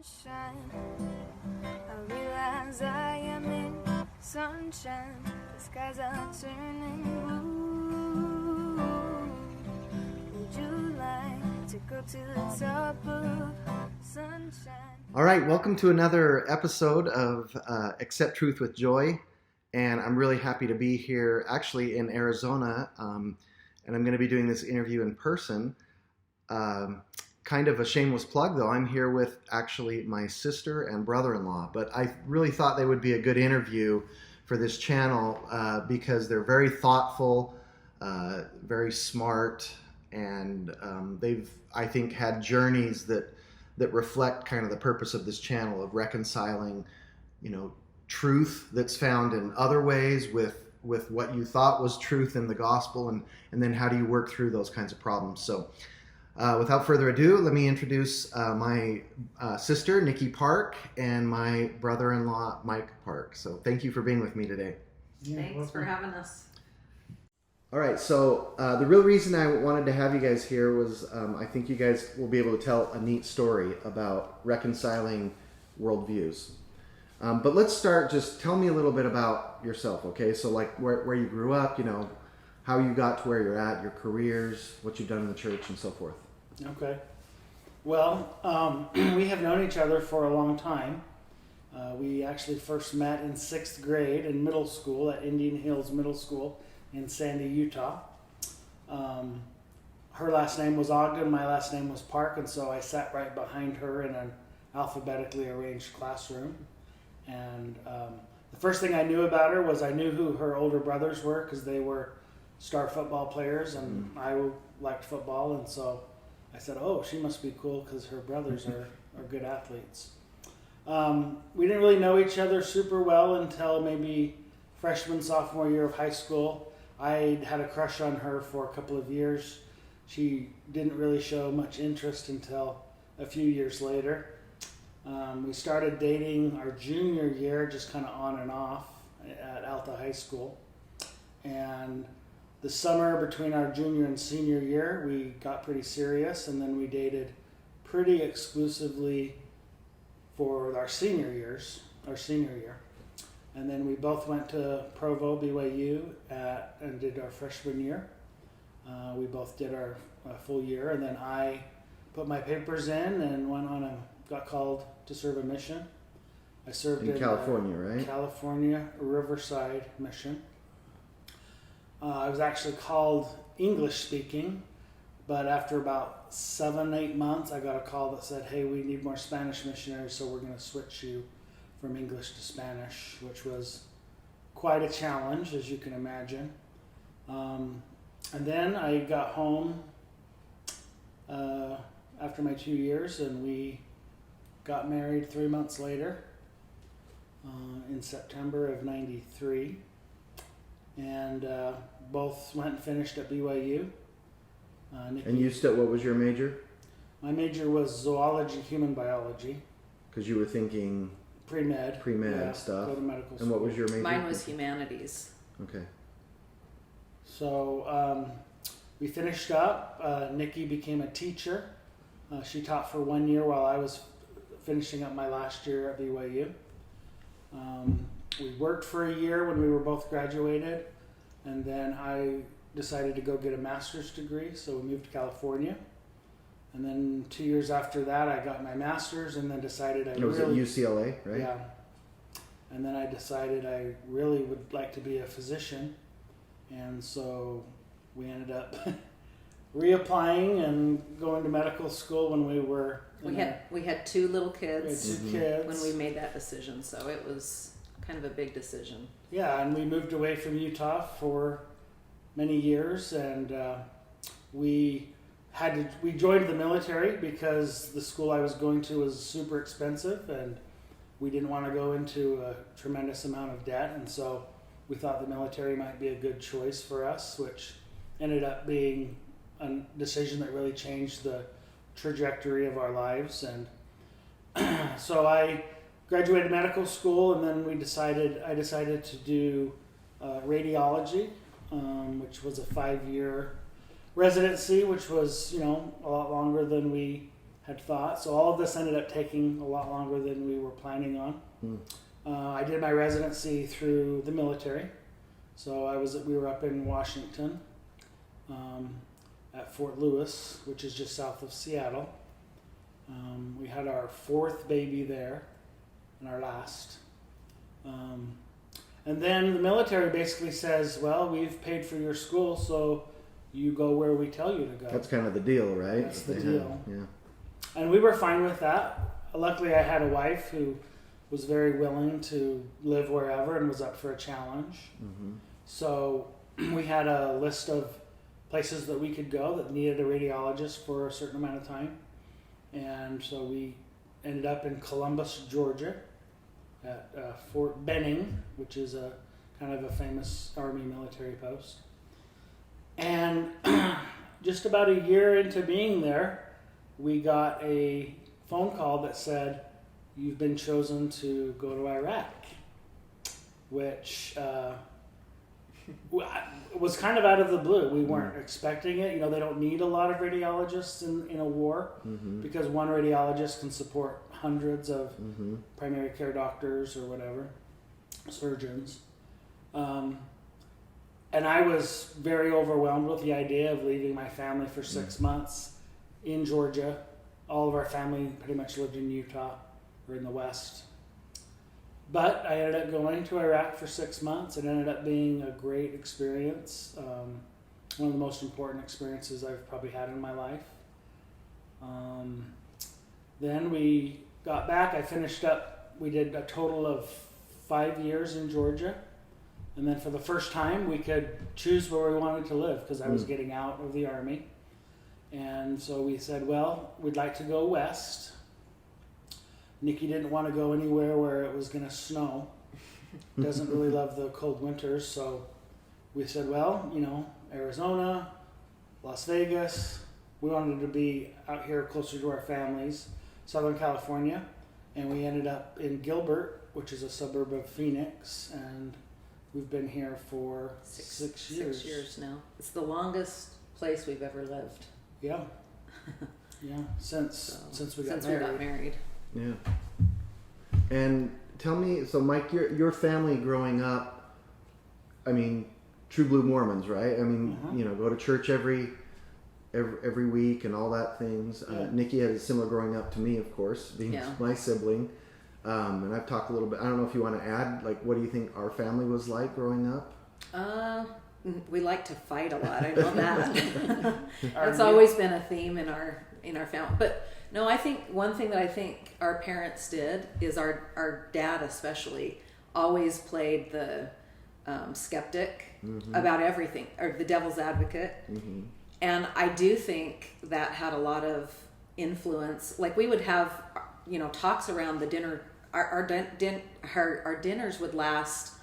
sunshine. I realize I am in sunshine. The skies are turning blue. Would you like to go to the top of sunshine? All right, welcome to another episode of Accept Truth with Joy. And I'm really happy to be here actually in Arizona. And I'm going to be doing this interview in person. Kind of a shameless plug, though. I'm here with actually my sister and brother-in-law. But I really thought they would be a good interview for this channel because they're very thoughtful, very smart, and they've, I think, had journeys that reflect kind of the purpose of this channel of reconciling, truth that's found in other ways with what you thought was truth in the gospel, and then how do you work through those kinds of problems. So without further ado, let me introduce my sister, Nikki Park, and my brother-in-law, Mike Park. So thank you for being with me today. Thanks for having us. All right, so the real reason I wanted to have you guys here was I think you guys will be able to tell a neat story about reconciling worldviews. But let's start, just tell me a little bit about yourself, okay? So like where you grew up, how you got to where you're at, your careers, what you've done in the church, and so forth. Okay. Well, we have known each other for a long time. We actually first met in 6th grade in middle school at Indian Hills Middle School in Sandy, Utah. Her last name was Ogden, my last name was Park, and so I sat right behind her in an alphabetically arranged classroom. And the first thing I knew about her was I knew who her older brothers were because they were star football players, and I liked football, and so I said, oh, she must be cool because her brothers are good athletes. We didn't really know each other super well until maybe freshman, sophomore year of high school. I had a crush on her for a couple of years. She didn't really show much interest until a few years later. We started dating our junior year, just kind of on and off at Alta High School. And the summer between our junior and senior year, we got pretty serious, and then we dated pretty exclusively for our senior year. And then we both went to Provo, BYU, and did our freshman year. We both did our full year, and then I put my papers in and got called to serve a mission. I served in California, right? California Riverside mission. I was actually called English speaking, but after about 7-8 months, I got a call that said, hey, we need more Spanish missionaries, so we're going to switch you from English to Spanish, which was quite a challenge, as you can imagine. And then I got home after my 2 years, and we got married 3 months later in September of '93, and both went and finished at BYU. And you still, what was your major? My major was zoology, human biology. Because you were thinking pre-med stuff. Go to medical school. And what was your major? Mine was humanities. Okay. So we finished up. Nikki became a teacher. She taught for 1 year while I was finishing up my last year at BYU. We worked for a year when we were both graduated, and then I decided to go get a master's degree, so we moved to California. And then 2 years after that, I got my master's, and then decided It was at UCLA, right? Yeah. And then I decided I really would like to be a physician, and so we ended up reapplying and going to medical school when we were. We had 2 little kids. We had 2 kids when we made that decision, so it was kind of a big decision. Yeah, and we moved away from Utah for many years, and we joined the military because the school I was going to was super expensive, and we didn't want to go into a tremendous amount of debt, and so we thought the military might be a good choice for us, which ended up being a decision that really changed the trajectory of our lives. And so I graduated medical school, and then I decided to do radiology, which was a 5-year residency, which was a lot longer than we had thought. So all of this ended up taking a lot longer than we were planning on. I did my residency through the military. So we were up in Washington at Fort Lewis, which is just south of Seattle. We had our 4th baby there and our last. And then the military basically says, well, we've paid for your school, so you go where we tell you to go. That's kind of the deal, right? That's the deal. Yeah. And we were fine with that. Luckily, I had a wife who was very willing to live wherever and was up for a challenge. So we had a list of places that we could go that needed a radiologist for a certain amount of time. And so we ended up in Columbus, Georgia, at Fort Benning, which is a kind of a famous Army military post. And just about a year into being there, we got a phone call that said, you've been chosen to go to Iraq, which was kind of out of the blue. We weren't expecting it. They don't need a lot of radiologists in a war because one radiologist can support hundreds of primary care doctors or whatever, surgeons. And I was very overwhelmed with the idea of leaving my family for 6 months in Georgia. All of our family pretty much lived in Utah or in the West. But I ended up going to Iraq for 6 months. It ended up being a great experience. One of the most important experiences I've probably had in my life. Then we got back. I finished up. We did a total of 5 years in Georgia. And then for the first time, we could choose where we wanted to live because I was getting out of the Army. And so we said, well, we'd like to go west. Nikki didn't want to go anywhere where it was going to snow. Doesn't really love the cold winters. So we said, well, Arizona, Las Vegas. We wanted to be out here closer to our families, Southern California. And we ended up in Gilbert, which is a suburb of Phoenix. And we've been here for six years. 6 years now. It's the longest place we've ever lived. Yeah. Yeah. Since we got married. Yeah. And tell me, so Mike, your family growing up, I mean, true blue Mormons, right? I mean, go to church every week and all that things. Yeah. Nikki had a similar growing up to me, of course, being my sibling. And I've talked a little bit. I don't know if you want to add, what do you think our family was like growing up? We like to fight a lot. I know that. It's always been a theme in our family. But no, I think one thing that I think our parents did is our dad especially always played the skeptic about everything, or the devil's advocate. And I do think that had a lot of influence. Like we would have, talks around the dinner. Our dinners would last,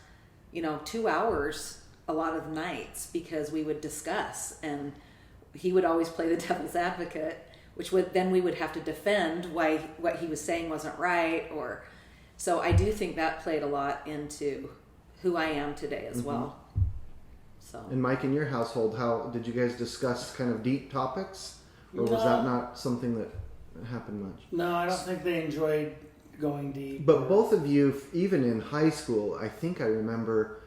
2 hours a lot of nights because we would discuss, and he would always play the devil's advocate, which then we would have to defend why what he was saying wasn't right. So I do think that played a lot into who I am today as well. So. And Mike, in your household, how did you guys discuss kind of deep topics, or was that not something that happened much? No, I don't think they enjoyed going deep. But both of you, even in high school, I think I remember,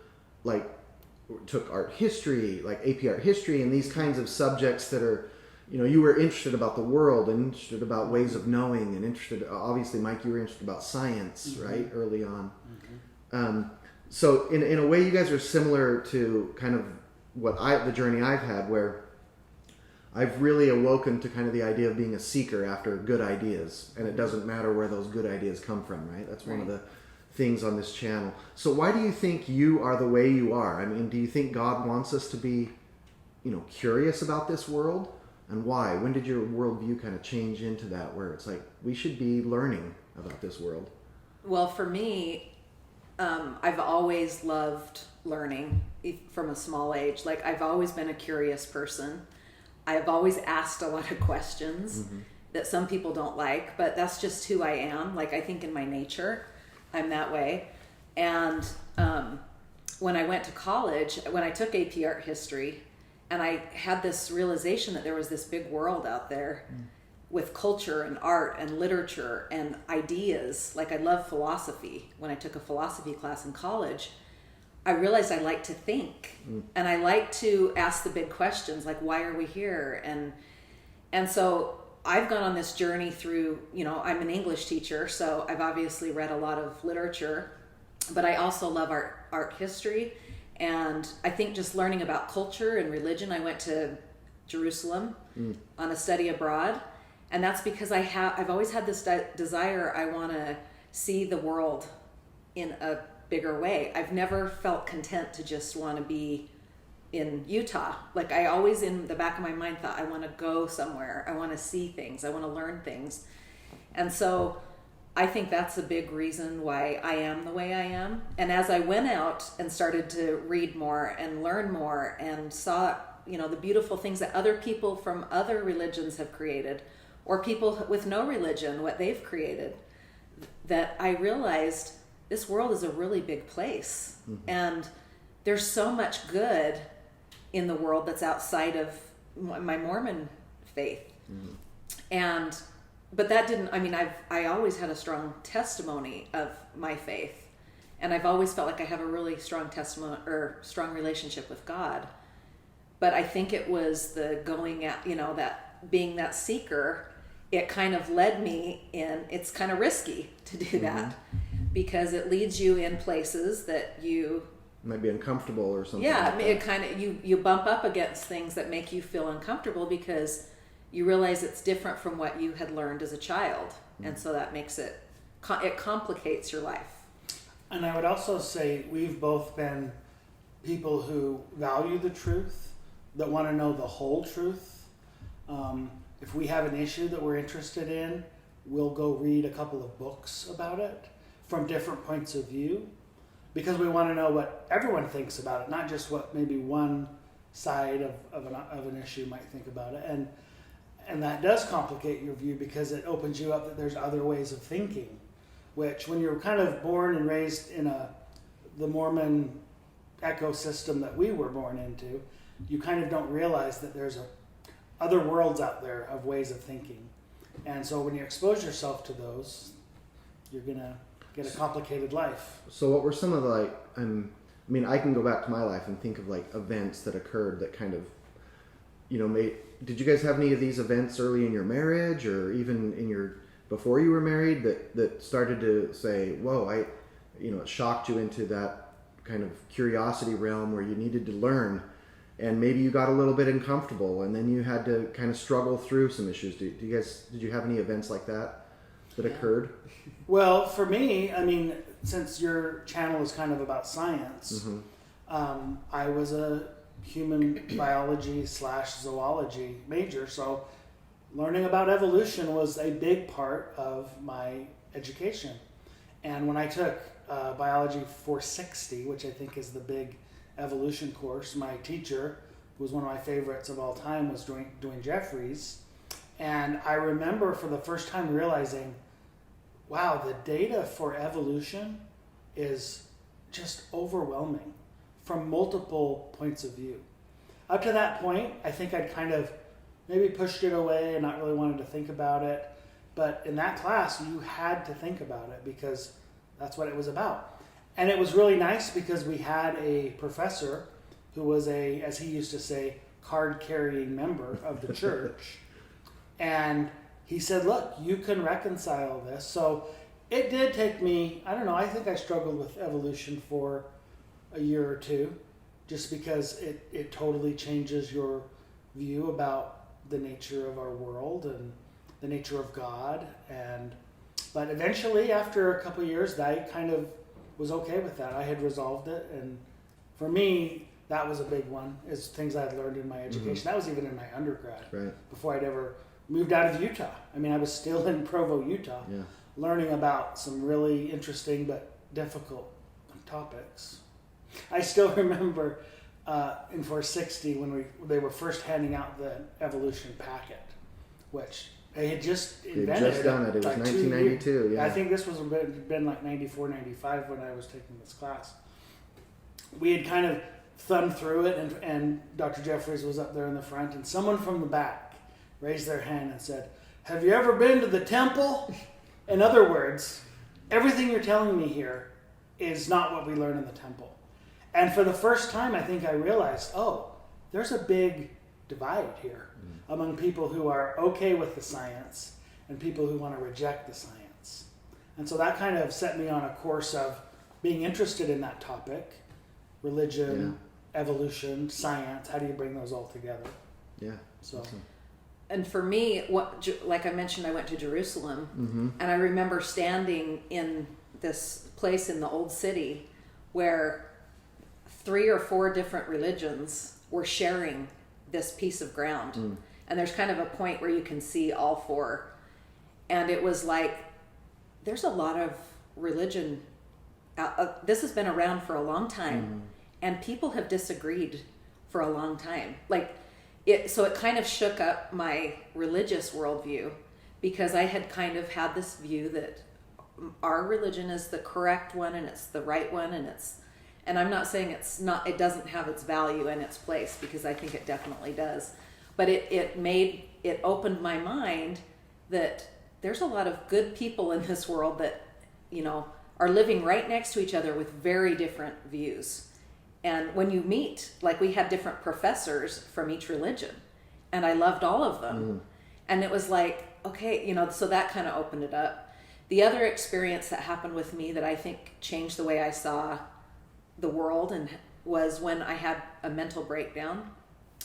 took art history, like AP art history, and these kinds of subjects that are, you were interested about the world and interested about ways of knowing, and interested, obviously, Mike, you were interested about science, right, early on. So in a way, you guys are similar to kind of the journey I've had, where I've really awoken to kind of the idea of being a seeker after good ideas, and it doesn't matter where those good ideas come from, right? That's one of the things on this channel. So why do you think you are the way you are? I mean, do you think God wants us to be, curious about this world? And why? When did your worldview kind of change into that, where it's like, we should be learning about this world? Well, for me, I've always loved learning from a small age. Like, I've always been a curious person. I've always asked a lot of questions that some people don't like, but that's just who I am. Like, I think in my nature, I'm that way. And when I went to college, when I took AP art history, and I had this realization that there was this big world out there with culture and art and literature and ideas. Like, I love philosophy. When I took a philosophy class in college, I realized I like to think, and I like to ask the big questions, like, why are we here? And so I've gone on this journey through, I'm an English teacher, so I've obviously read a lot of literature, but I also love art history. And I think just learning about culture and religion. I went to Jerusalem on a study abroad, and that's because I've always had this desire. I want to see the world in a bigger way. I've never felt content to just want to be in Utah. Like, I always in the back of my mind thought, I want to go somewhere. I want to see things. I want to learn things. And so I think that's a big reason why I am the way I am. And as I went out and started to read more and learn more and saw, the beautiful things that other people from other religions have created, or people with no religion, what they've created, that I realized this world is a really big place. And there's so much good in the world that's outside of my Mormon faith. But that didn't, I always had a strong testimony of my faith. And I've always felt like I have a really strong testimony or strong relationship with God. But I think it was the going at, that being that seeker, it kind of led me in, it's kind of risky to do that, because it leads you in places that you might be uncomfortable or something. Yeah, like it kind of, you bump up against things that make you feel uncomfortable because you realize it's different from what you had learned as a child. And so that makes it complicates your life. And I would also say we've both been people who value the truth, that want to know the whole truth. If we have an issue that we're interested in, we'll go read a couple of books about it from different points of view, because we want to know what everyone thinks about it, not just what maybe one side of an issue might think about it. And that does complicate your view, because it opens you up that there's other ways of thinking, which when you're kind of born and raised in the Mormon ecosystem that we were born into, you kind of don't realize that there's other worlds out there of ways of thinking. And so when you expose yourself to those, you're going to get a complicated life. So what were some of I can go back to my life and think of events that occurred that kind of, did you guys have any of these events early in your marriage, or even before you were married, that started to say, whoa, it shocked you into that kind of curiosity realm where you needed to learn, and maybe you got a little bit uncomfortable, and then you had to kind of struggle through some issues. Did you have any events like that occurred? Well, for me, since your channel is kind of about science, I was a human biology / zoology major, so learning about evolution was a big part of my education. And when I took Biology 460, which I think is the big evolution course, my teacher, who was one of my favorites of all time, was doing Jeffries. And I remember for the first time realizing, wow, the data for evolution is just overwhelming from multiple points of view. Up to that point, I think I'd kind of maybe pushed it away and not really wanted to think about it. But in that class, you had to think about it, because that's what it was about. And it was really nice because we had a professor who was as he used to say, card-carrying member of the church. And he said, look, you can reconcile this. So it did take me, I think I struggled with evolution for a year or two, just because it totally changes your view about the nature of our world and the nature of God. But eventually, after a couple of years, I kind of was okay with that. I had resolved it. And for me, that was a big one, is things I had learned in my education. That was even in my undergrad, before I'd ever moved out of Utah. I was still in Provo, Utah, learning about some really interesting but difficult topics. I still remember in 460 when they were first handing out the evolution packet, which they had just invented. They had just done it. It was 1992. Yeah. I think this was been like 94, 95 when I was taking this class. We had kind of thumbed through it, and Dr. Jeffries was up there in the front, and someone from the back raised their hand and said, have you ever been to the temple? In other words, everything you're telling me here is not what we learn in the temple. And for the first time, I think I realized, oh, there's a big divide here among people who are okay with the science and people who want to reject the science. And so that kind of set me on a course of being interested in that topic, religion, evolution, science. How do you bring those all together? Yeah. So. Awesome. And for me, like I mentioned, I went to Jerusalem, and I remember standing in this place in the old city where 3 or 4 different religions were sharing this piece of ground. And there's kind of a point where you can see all 4. And it was like, there's a lot of religion. This has been around for a long time, and people have disagreed for a long time. So it kind of shook up my religious worldview, because I had kind of had this view that our religion is the correct one and it's the right one, and I'm not saying it doesn't have its value and its place, because I think it definitely does. But it opened my mind that there's a lot of good people in this world that, are living right next to each other with very different views. And when you meet, like we had different professors from each religion, and I loved all of them. And it was like, okay, so that kind of opened it up. The other experience that happened with me that I think changed the way I saw the world was when I had a mental breakdown.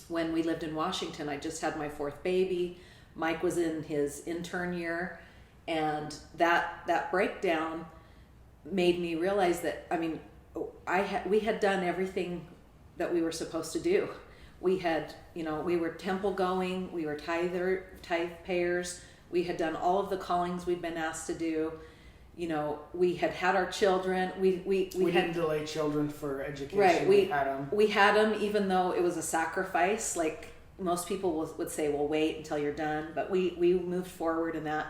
When we lived in Washington, I just had my 4th baby. Mike was in his intern year, and that breakdown made me realize that, we had done everything that we were supposed to do. We had, we were temple going, we were tithe payers, we had done all of the callings we'd been asked to do. We had our children. We didn't delay children for education. Right. We had them, even though it was a sacrifice. Like most people would say, well, wait until you're done. But we moved forward in that.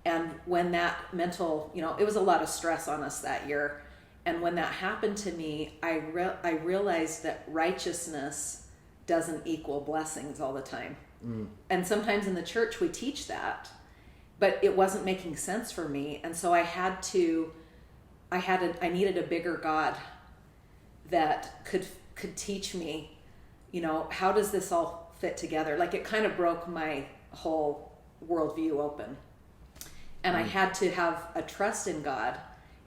And when that mental, it was a lot of stress on us that year. And when that happened to me, I realized that righteousness doesn't equal blessings all the time. And sometimes in the church we teach that, but it wasn't making sense for me. And so I needed a bigger God that could teach me, how does this all fit together? Like it kind of broke my whole worldview open. And I had to have a trust in God.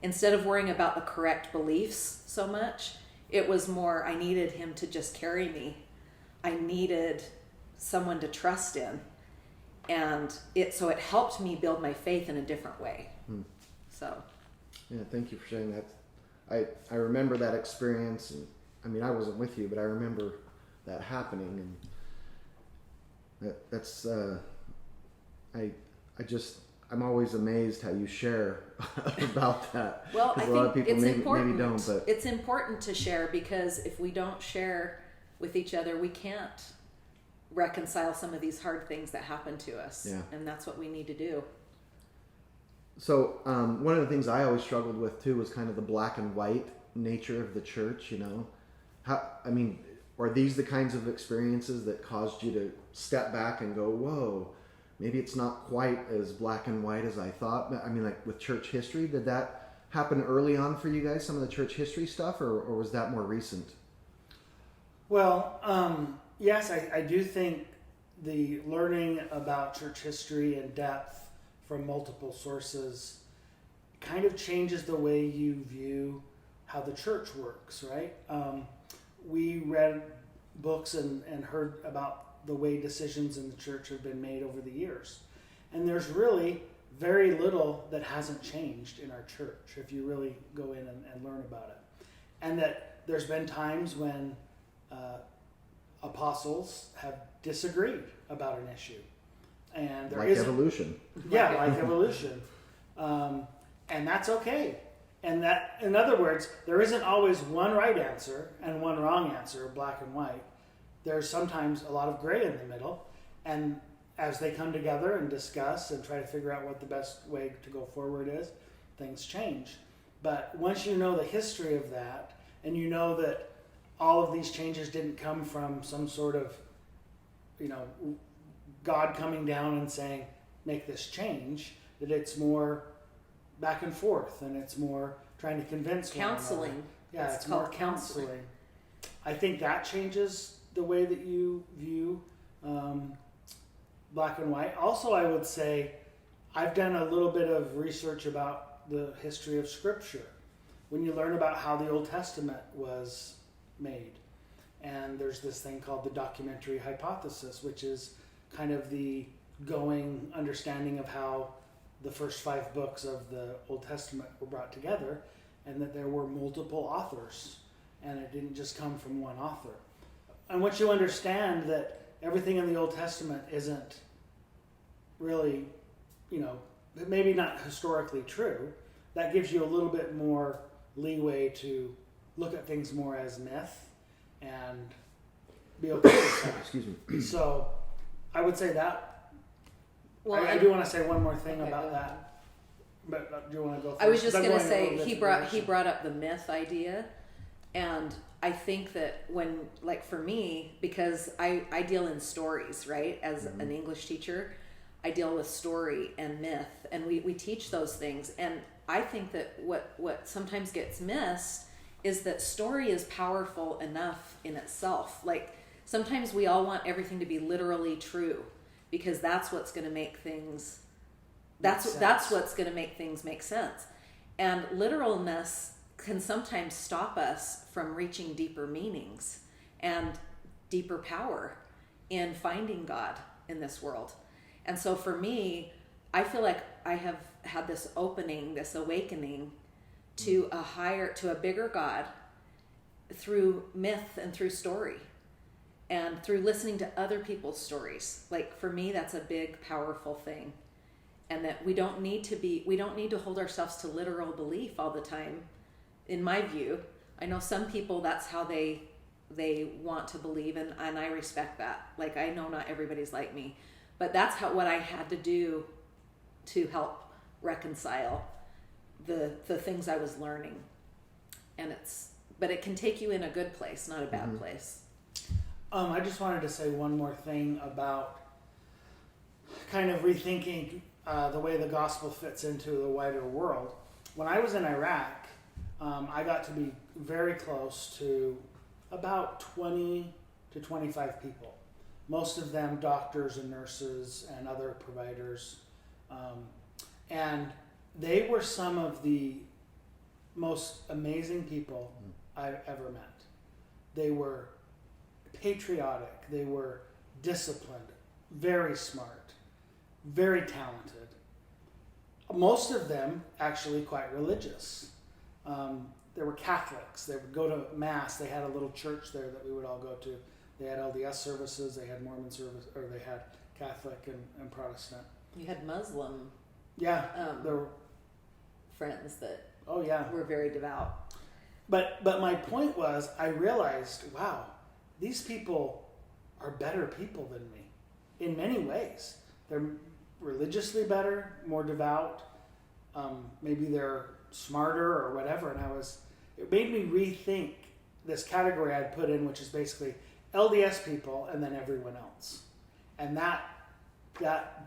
Instead of worrying about the correct beliefs so much, it was more, I needed him to just carry me. I needed someone to trust in. And it helped me build my faith in a different way. So. Yeah, thank you for sharing that. I remember that experience, and I wasn't with you, but I remember that happening, and that's I'm always amazed how you share about that. Well, I a lot of think people it's important. Maybe don't, but it's important to share, because if we don't share with each other, we can't reconcile some of these hard things that happen to us. Yeah. And that's what we need to do. So one of the things I always struggled with too was kind of the black and white nature of the church. Are these the kinds of experiences that caused you to step back and go, whoa, maybe it's not quite as black and white as I thought? Like with church history, did that happen early on for you guys, some of the church history stuff, or was that more recent? Well, yes, I do think the learning about church history in depth from multiple sources kind of changes the way you view how the church works, right? We read books and heard about the way decisions in the church have been made over the years. And there's really very little that hasn't changed in our church if you really go in and learn about it. And that there's been times when apostles have disagreed about an issue. And there isn't evolution. Yeah, like evolution. And that's okay. And that, in other words, there isn't always one right answer and one wrong answer, black and white. There's sometimes a lot of gray in the middle. And as they come together and discuss and try to figure out what the best way to go forward is, things change. But once you know the history of that, and you know that all of these changes didn't come from some sort of, God coming down and saying, make this change, that it's more back and forth, and it's more trying to convince counseling. One another. Yeah, it's more counseling. I think that changes the way that you view black and white. Also, I would say I've done a little bit of research about the history of Scripture. When you learn about how the Old Testament was made, and there's this thing called the documentary hypothesis, which is kind of the going understanding of how the first 5 books of the Old Testament were brought together, and that there were multiple authors, and it didn't just come from one author. And once you understand that everything in the Old Testament isn't really, maybe not historically true, that gives you a little bit more leeway to look at things more as myth and be okay with that. Excuse me. So I would say that. Well, I do want to say one more thing about that. But do you want to go first? I was just going to a say little he different brought up the myth idea, and I think that when, like for me, because I deal in stories, right? As an English teacher, I deal with story and myth, and we teach those things. And I think that what sometimes gets missed is that story is powerful enough in itself. Like sometimes we all want everything to be literally true, because that's what's going to make things. That's what's going to make things make sense. And literalness can sometimes stop us from reaching deeper meanings and deeper power in finding God in this world. And so for me, I feel like I have had this opening, this awakening to a bigger God through myth and through story and through listening to other people's stories. Like for me, that's a big, powerful thing. And that we don't need to hold ourselves to literal belief all the time. In my view, I know some people, that's how they want to believe, and I respect that. Like I know not everybody's like me, but that's what I had to do to help reconcile the things I was learning. But it can take you in a good place, not a bad place. I just wanted to say one more thing about kind of rethinking the way the gospel fits into the wider world. When I was in Iraq, I got to be very close to about 20 to 25 people. Most of them doctors and nurses and other providers. And they were some of the most amazing people I've ever met. They were patriotic. They were disciplined, very smart, very talented. Most of them actually quite religious. They were Catholics. They would go to Mass. They had a little church there that we would all go to. They had LDS services. They had Mormon service, or they had Catholic and Protestant. You had Muslim there were friends that were very devout. But my point was, I realized, wow, these people are better people than me in many ways. They're religiously better, more devout. Maybe they're smarter or whatever. And it made me rethink this category I'd put in, which is basically LDS people and then everyone else. And that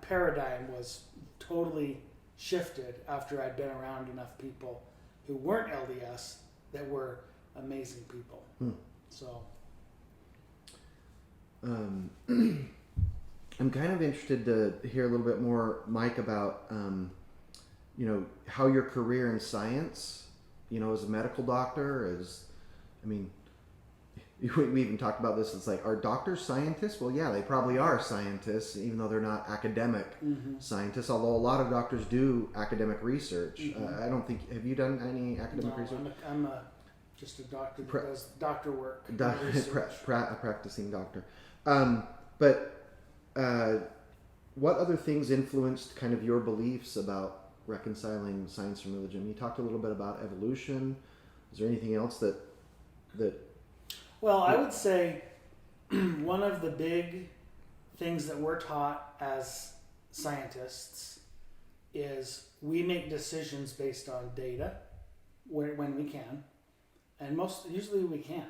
paradigm was totally shifted after I'd been around enough people who weren't LDS that were amazing people. So I'm kind of interested to hear a little bit more, Mike, about how your career in science, as a medical doctor, we even talked about this. It's like, are doctors scientists? Well, yeah, they probably are scientists, even though they're not academic scientists, although a lot of doctors do academic research. I don't think, have you done any academic research? I'm just a doctor that does doctor work. A practicing doctor. But what other things influenced kind of your beliefs about reconciling science and religion? You talked a little bit about evolution. Is there anything else that Well, I would say one of the big things that we're taught as scientists is we make decisions based on data when we can, and usually we can.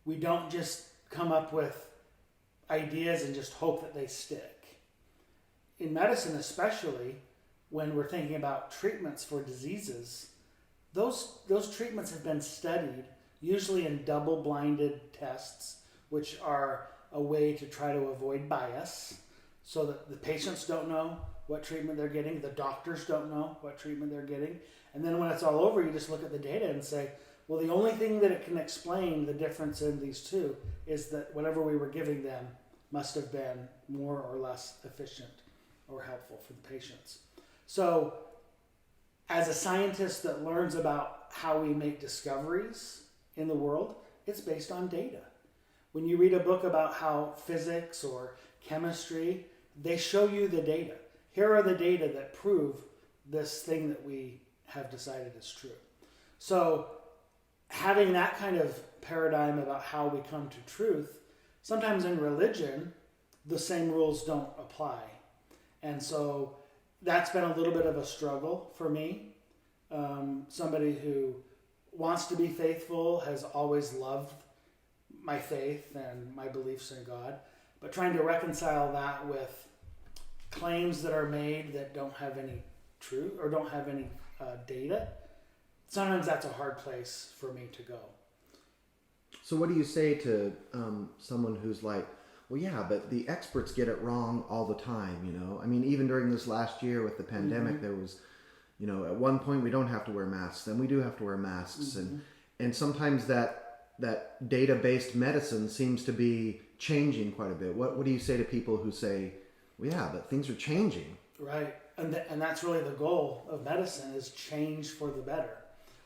We don't just come up with ideas and just hope that they stick. in medicine, especially when we're thinking about treatments for diseases, those treatments have been studied, usually in double-blinded tests, which are a way to try to avoid bias, so that the patients don't know what treatment they're getting, the doctors don't know what treatment they're getting, and then when it's all over, you just look at the data and say, well, the only thing that it can explain the difference in these two is that whatever we were giving them must have been more or less efficient or helpful for the patients. So as a scientist that learns about how we make discoveries in the world, it's based on data. When you read a book about how physics or chemistry, they show you the data. Here are the data that prove this thing that we have decided is true. So having that kind of paradigm about how we come to truth, sometimes in religion, the same rules don't apply. And so that's been a little bit of a struggle for me. Somebody who wants to be faithful, has always loved my faith and my beliefs in God, but trying to reconcile that with claims that are made that don't have any truth or don't have any data, sometimes that's a hard place for me to go. So what do you say to someone who's like, well, yeah, but the experts get it wrong all the time, you know? I mean, even during this last year with the pandemic, there was, you know, at one point we don't have to wear masks, then we do have to wear masks. And sometimes that data-based medicine seems to be changing quite a bit. What do you say to people who say, well, yeah, but things are changing? Right. And that's really the goal of medicine, is change for the better.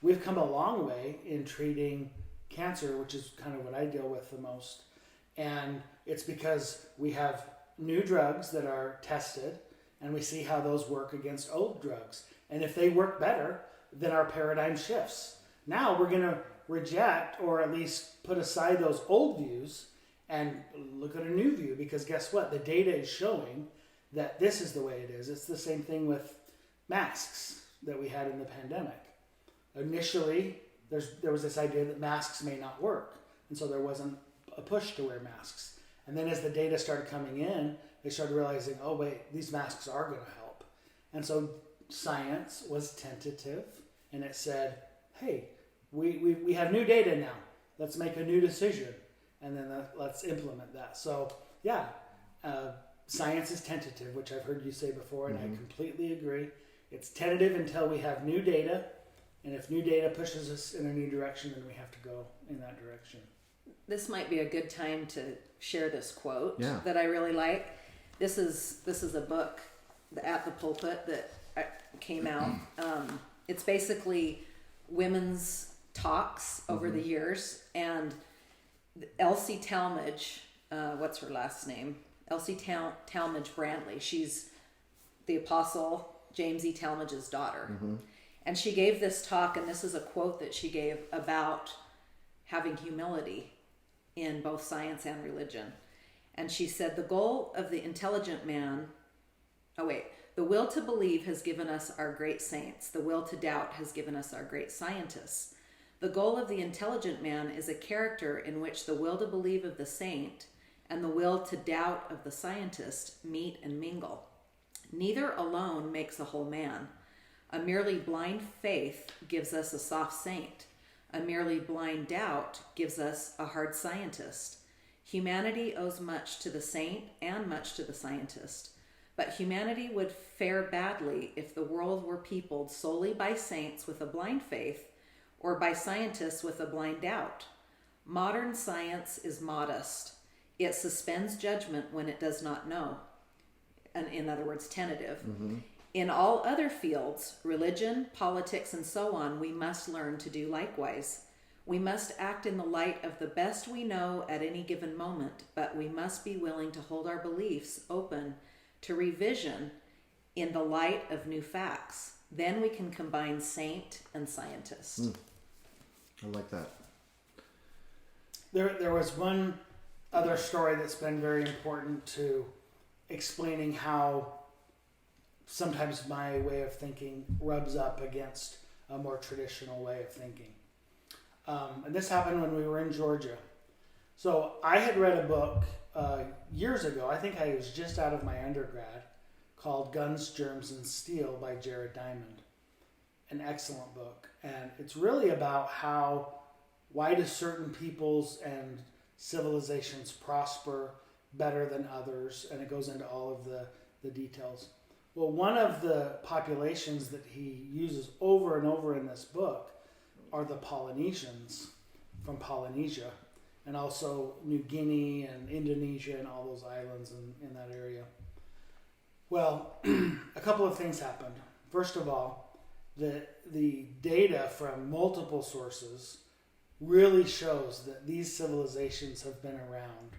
We've come a long way in treating cancer, which is kind of what I deal with the most. And it's because we have new drugs that are tested, and we see how those work against old drugs. And if they work better, then our paradigm shifts. Now we're going to reject, or at least put aside, those old views and look at a new view, because guess what? The data is showing that this is the way it is. It's the same thing with masks that we had in the pandemic. Initially, there was this idea that masks may not work, and so there wasn't a push to wear masks. And then as the data started coming in, they started realizing, oh wait, these masks are going to help. And so science was tentative, and it said, hey, we have new data now. Let's make a new decision, and then let's implement that. So yeah, science is tentative, which I've heard you say before, and I completely agree. It's tentative until we have new data, and if new data pushes us in a new direction, then we have to go in that direction. This might be a good time to share this quote that I really like. This is a book, At the Pulpit, that came out. It's basically women's talks over the years, and Elsie Talmadge, what's her last name? Elsie Talmadge Brantley. She's the Apostle James E. Talmadge's daughter. And she gave this talk, and this is a quote that she gave about having humility in both science and religion. And she said, the goal of the intelligent man, the will to believe has given us our great saints. The will to doubt has given us our great scientists. The goal of the intelligent man is a character in which the will to believe of the saint and the will to doubt of the scientist meet and mingle. Neither alone makes a whole man. A merely blind faith gives us a soft saint. A merely blind doubt gives us a hard scientist. Humanity owes much to the saint and much to the scientist. But humanity would fare badly if the world were peopled solely by saints with a blind faith or by scientists with a blind doubt. Modern science is modest. It suspends judgment when it does not know. And in other words, tentative. In all other fields, religion, politics, and so on, we must learn to do likewise. We must act in the light of the best we know at any given moment, but we must be willing to hold our beliefs open to revision in the light of new facts. Then we can combine saint and scientist. I like that. There was one other story that's been very important to explaining how sometimes my way of thinking rubs up against a more traditional way of thinking. And this happened when we were in Georgia. So I had read a book years ago, I think I was just out of my undergrad, called Guns, Germs, and Steel by Jared Diamond. An excellent book. And it's really about why do certain peoples and civilizations prosper better than others, and it goes into all of the details. Well, one of the populations that he uses over and over in this book are the Polynesians from Polynesia, and also New Guinea and Indonesia and all those islands in that area. Well, a couple of things happened. First of all, the data from multiple sources really shows that these civilizations have been around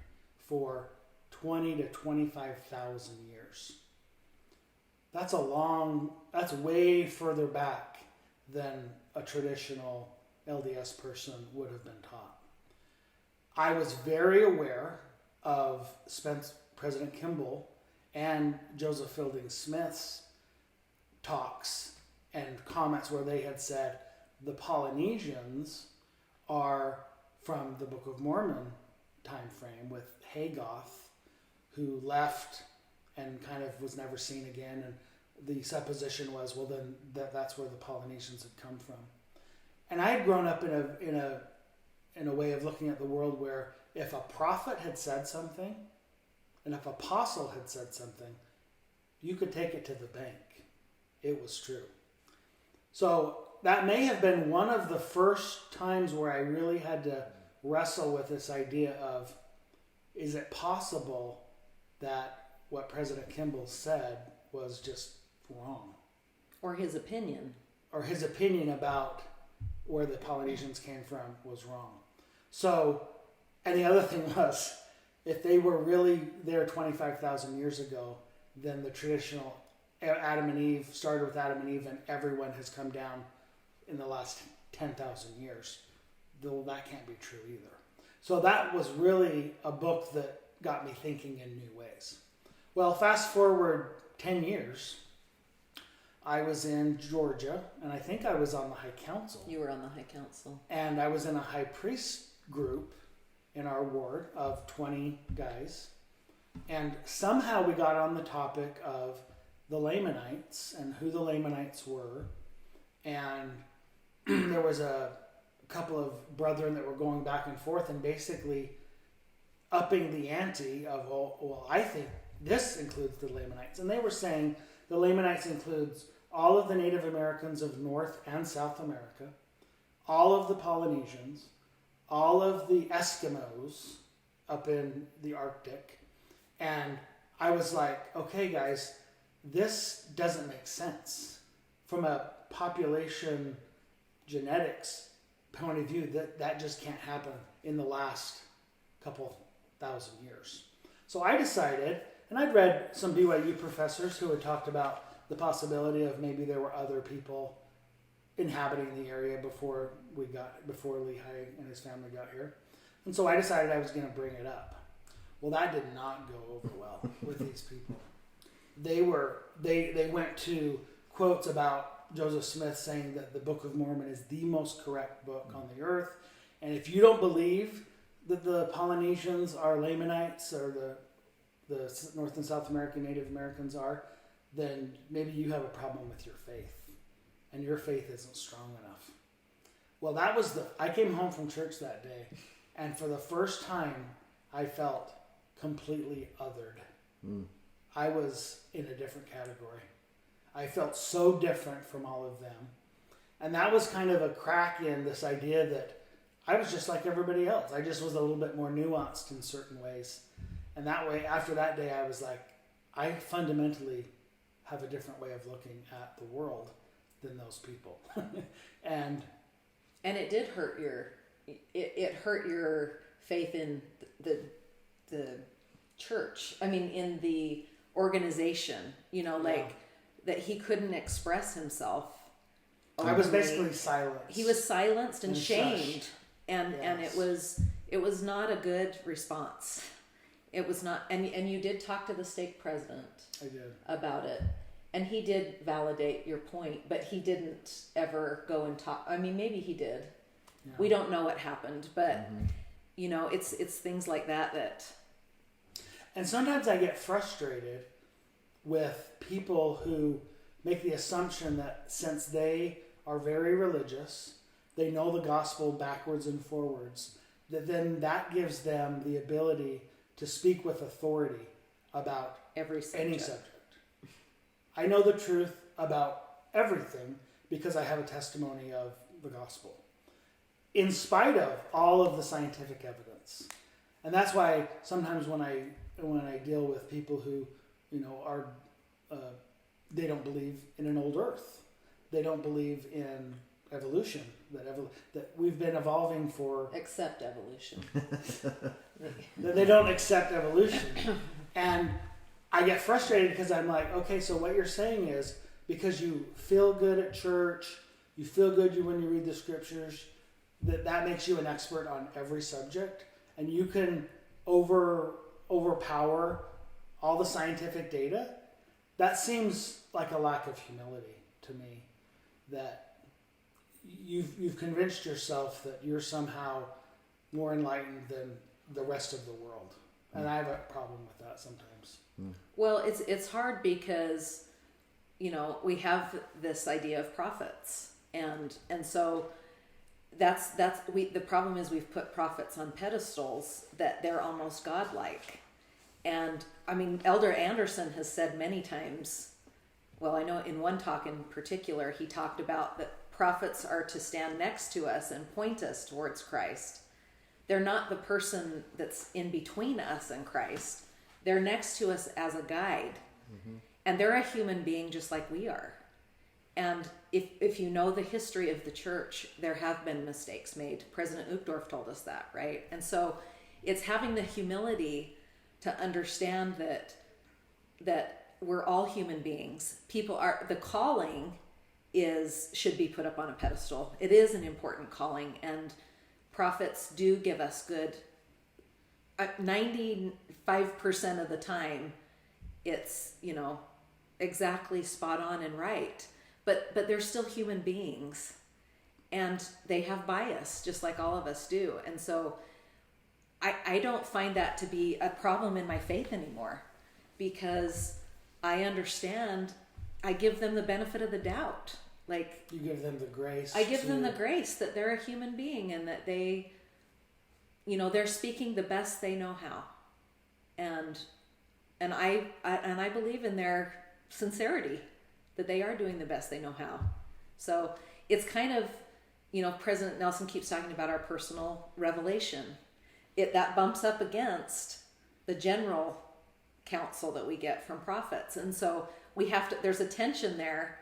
for 20 to 25,000 years. That's way further back than a traditional LDS person would have been taught. I was very aware of President Kimball and Joseph Fielding Smith's talks and comments where they had said the Polynesians are from the Book of Mormon time frame with Hagoth, who left and kind of was never seen again, and the supposition was, well, then that's where the Polynesians had come from. And I had grown up in a way of looking at the world where if a prophet had said something, and if an apostle had said something, you could take it to the bank. It was true. So that may have been one of the first times where I really had to wrestle with this idea of, is it possible that what President Kimball said was just wrong? Or his opinion. Or his opinion about where the Polynesians came from was wrong. So, and the other thing was, if they were really there 25,000 years ago, then the traditional Adam and Eve started with Adam and Eve, and everyone has come down in the last 10,000 years. Though that can't be true either. So that was really a book that got me thinking in new ways. Well, fast forward 10 years, I was in Georgia, and I think I was on the High Council. You were on the High Council. And I was in a high priest group in our ward of 20 guys. And somehow we got on the topic of the Lamanites and who the Lamanites were. And there was a couple of brethren that were going back and forth and basically upping the ante of, well, I think this includes the Lamanites. And they were saying the Lamanites includes all of the Native Americans of North and South America, all of the Polynesians, all of the Eskimos up in the Arctic. And I was like, okay, guys, this doesn't make sense. From a population genetics point of view, that just can't happen in the last couple thousand years. So I decided, and I'd read some BYU professors who had talked about the possibility of maybe there were other people inhabiting the area before Lehi and his family got here. And so I decided I was going to bring it up. Well, that did not go over well with these people. They went to quotes about Joseph Smith saying that the Book of Mormon is the most correct book on the earth. And if you don't believe that the Polynesians are Lamanites or the North and South American Native Americans are, then maybe you have a problem with your faith. And your faith isn't strong enough. Well, I came home from church that day, and for the first time, I felt completely othered. I was in a different category. I felt so different from all of them. And that was kind of a crack in this idea that I was just like everybody else. I just was a little bit more nuanced in certain ways. And that way, after that day, I was like, I fundamentally have a different way of looking at the world than those people. and it did hurt it hurt your faith in the church. I mean, in the organization, that he couldn't express himself. I was basically silenced. He was silenced and shamed. Shushed. And it was not a good response. It was not, and you did talk to the stake president. I did. About it. And he did validate your point, but he didn't ever go and talk. I mean, maybe he did. Yeah. We don't know what happened, but it's things like that. And sometimes I get frustrated with people who make the assumption that since they are very religious, they know the gospel backwards and forwards, that then that gives them the ability to speak with authority about Every subject. any subject. I know the truth about everything because I have a testimony of the gospel, in spite of all of the scientific evidence. And that's why sometimes when I deal with people who, are they don't believe in an old earth, they don't believe in evolution, that we've been evolving for. Accept evolution. They don't accept evolution, and I get frustrated because I'm like, okay, so what you're saying is because you feel good at church, you feel good when you read the scriptures, that makes you an expert on every subject, and you can overpower all the scientific data. That seems like a lack of humility to me, that you've convinced yourself that you're somehow more enlightened than the rest of the world. And I have a problem with that sometimes. Well, it's hard because, we have this idea of prophets, and so the problem is we've put prophets on pedestals that they're almost godlike. And I mean, Elder Anderson has said many times, well, I know in one talk in particular, he talked about that prophets are to stand next to us and point us towards Christ. They're not the person that's in between us and Christ. They're next to us as a guide. Mm-hmm. And they're a human being just like we are. And if you know the history of the church, there have been mistakes made. President Uchtdorf told us that, right? And so it's having the humility to understand that we're all human beings. The calling should be put up on a pedestal. It is an important calling, and prophets do give us good. 95% of the time, it's exactly spot on and right. But they're still human beings, and they have bias just like all of us do. And so I don't find that to be a problem in my faith anymore, because I understand. I give them the benefit of the doubt. Like, you give them the grace. I give them the grace that they're a human being, and that they, they're speaking the best they know how. And I believe in their sincerity, that they are doing the best they know how. So it's kind of, President Nelson keeps talking about our personal revelation. That bumps up against the general counsel that we get from prophets. And so there's a tension there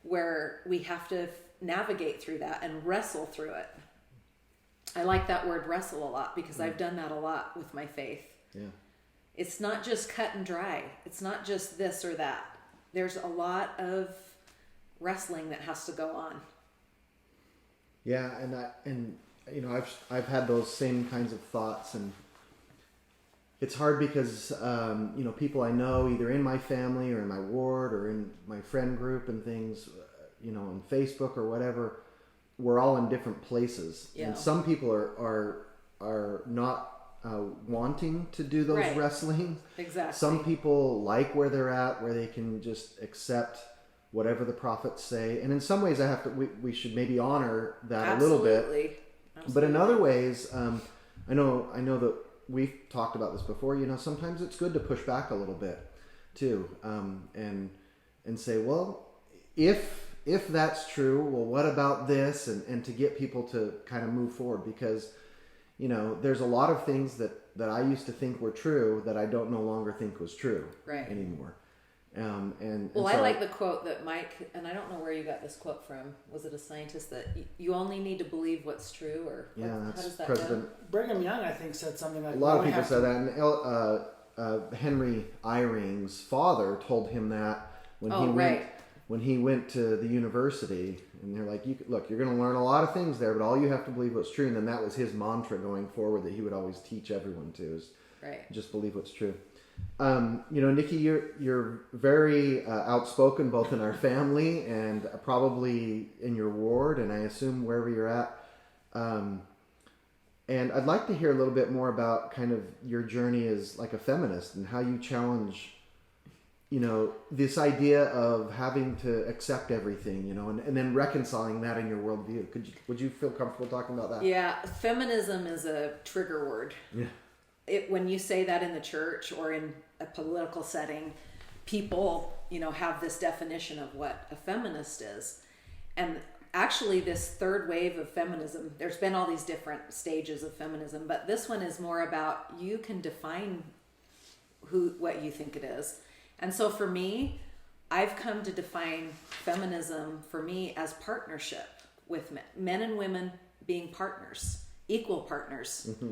where we have to navigate through that and wrestle through it. I like that word wrestle a lot, because I've done that a lot with my faith. Yeah. It's not just cut and dry. It's not just this or that. There's a lot of wrestling that has to go on. Yeah, I've had those same kinds of thoughts, and it's hard because people I know, either in my family or in my ward or in my friend group and things, on Facebook or whatever, we're all in different places. Yeah. And some people are not wanting to do those right. wrestling. Exactly. Some people like where they're at, where they can just accept whatever the prophets say. And in some ways, we should maybe honor that Absolutely. a little bit. Absolutely. But in other ways, I know that we've talked about this before. Sometimes it's good to push back a little bit too, and say, well, if that's true, well, what about this? And to get people to kind of move forward, because there's a lot of things that I used to think were true that I don't no longer think was true anymore. So, I like the quote that Mike, and I don't know where you got this quote from. Was it a scientist that you only need to believe what's true, or how does that President go? Brigham Young, I think, said something like a lot of people said that. And Henry Eyring's father told him that when he went to the university, and they're like, look, you're going to learn a lot of things there, but all you have to believe what's true. And then that was his mantra going forward that he would always teach everyone to, is just believe what's true. Nikki, you're very outspoken, both in our family and probably in your ward, and I assume wherever you're at. And I'd like to hear a little bit more about kind of your journey as like a feminist and how you challenge this idea of having to accept everything, and then reconciling that in your worldview. Would you feel comfortable talking about that? Yeah, feminism is a trigger word. Yeah. When you say that in the church or in a political setting, people, have this definition of what a feminist is. And actually this third wave of feminism, there's been all these different stages of feminism, but this one is more about you can define what you think it is. And so for me, I've come to define feminism for me as partnership with men and women being partners, equal partners. Mm-hmm.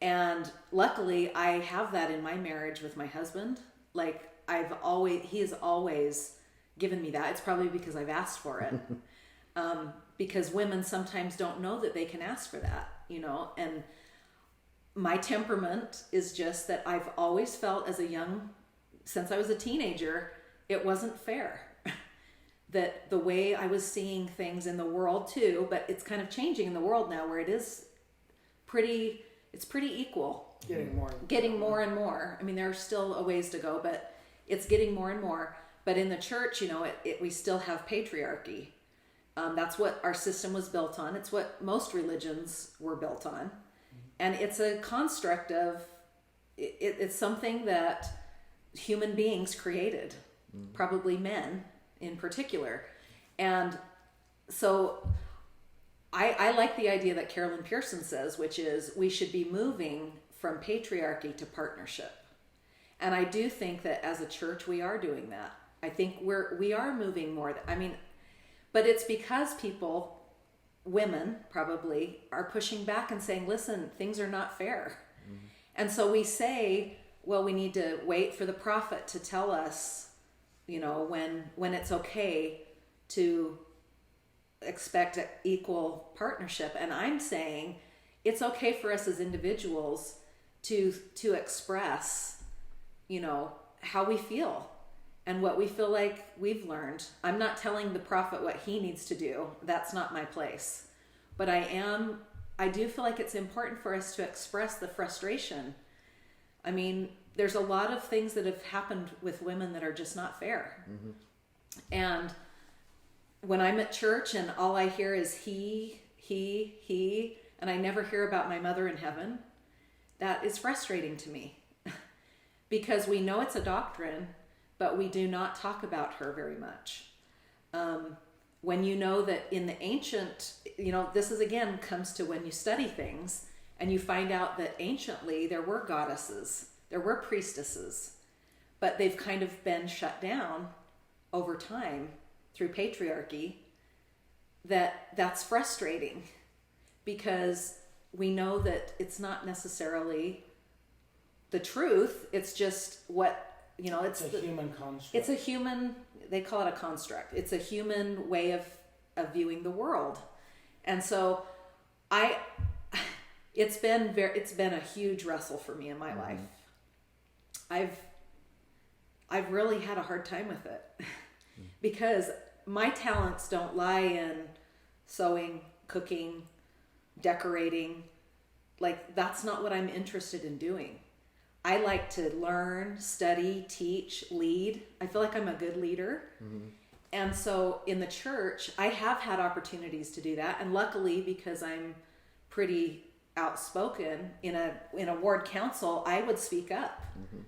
And luckily I have that in my marriage with my husband. Like he has always given me that. It's probably because I've asked for it. Because women sometimes don't know that they can ask for that, and my temperament is just that I've always felt since I was a teenager, it wasn't fair. That the way I was seeing things in the world too, but it's kind of changing in the world now where it's pretty equal. Getting more and more. I mean, there's still a ways to go, but it's getting more and more. But in the church, we still have patriarchy. That's what our system was built on. It's what most religions were built on. And it's a construct of, it's something that human beings created, probably men in particular. And so I like the idea that Carolyn Pearson says, which is we should be moving from patriarchy to partnership. And I do think that as a church, we are doing that. I think we are moving more. But it's because women probably, are pushing back and saying, listen, things are not fair. Mm-hmm. And so we say, well, we need to wait for the prophet to tell us, when it's okay to expect equal partnership. And I'm saying it's okay for us as individuals to express, how we feel. And what we feel like we've learned. I'm not telling the prophet what he needs to do. That's not my place. But I do feel like it's important for us to express the frustration. I mean, there's a lot of things that have happened with women that are just not fair. Mm-hmm. And when I'm at church and all I hear is he, and I never hear about my mother in heaven, that is frustrating to me. Because we know it's a doctrine, but we do not talk about her very much. When that in the ancient, this is again comes to when you study things and you find out that anciently there were goddesses, there were priestesses, but they've kind of been shut down over time through patriarchy. That's frustrating because we know that it's not necessarily the truth. It's just what, it's a human construct. It's a human, they call it a construct. It's a human way of viewing the world. And so it's been a huge wrestle for me in my life. I've really had a hard time with it because my talents don't lie in sewing, cooking, decorating. Like, that's not what I'm interested in doing. I like to learn, study, teach, lead. I feel like I'm a good leader. Mm-hmm. And so in the church, I have had opportunities to do that. And luckily, because I'm pretty outspoken in a ward council, I would speak up. Mm-hmm.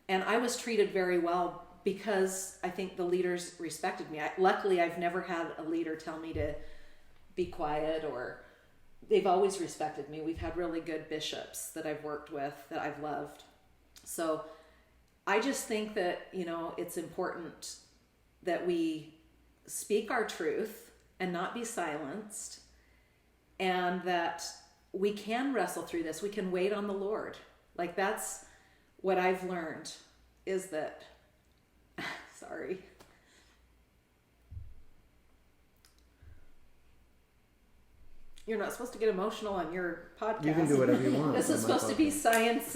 And I was treated very well because I think the leaders respected me. Luckily, I've never had a leader tell me to be quiet, or they've always respected me. We've had really good bishops that I've worked with that I've loved. So I just think that, it's important that we speak our truth and not be silenced, and that we can wrestle through this. We can wait on the Lord. Like, that's what I've learned is that, sorry. You're not supposed to get emotional on your podcast. You can do whatever you want. This is supposed to be science,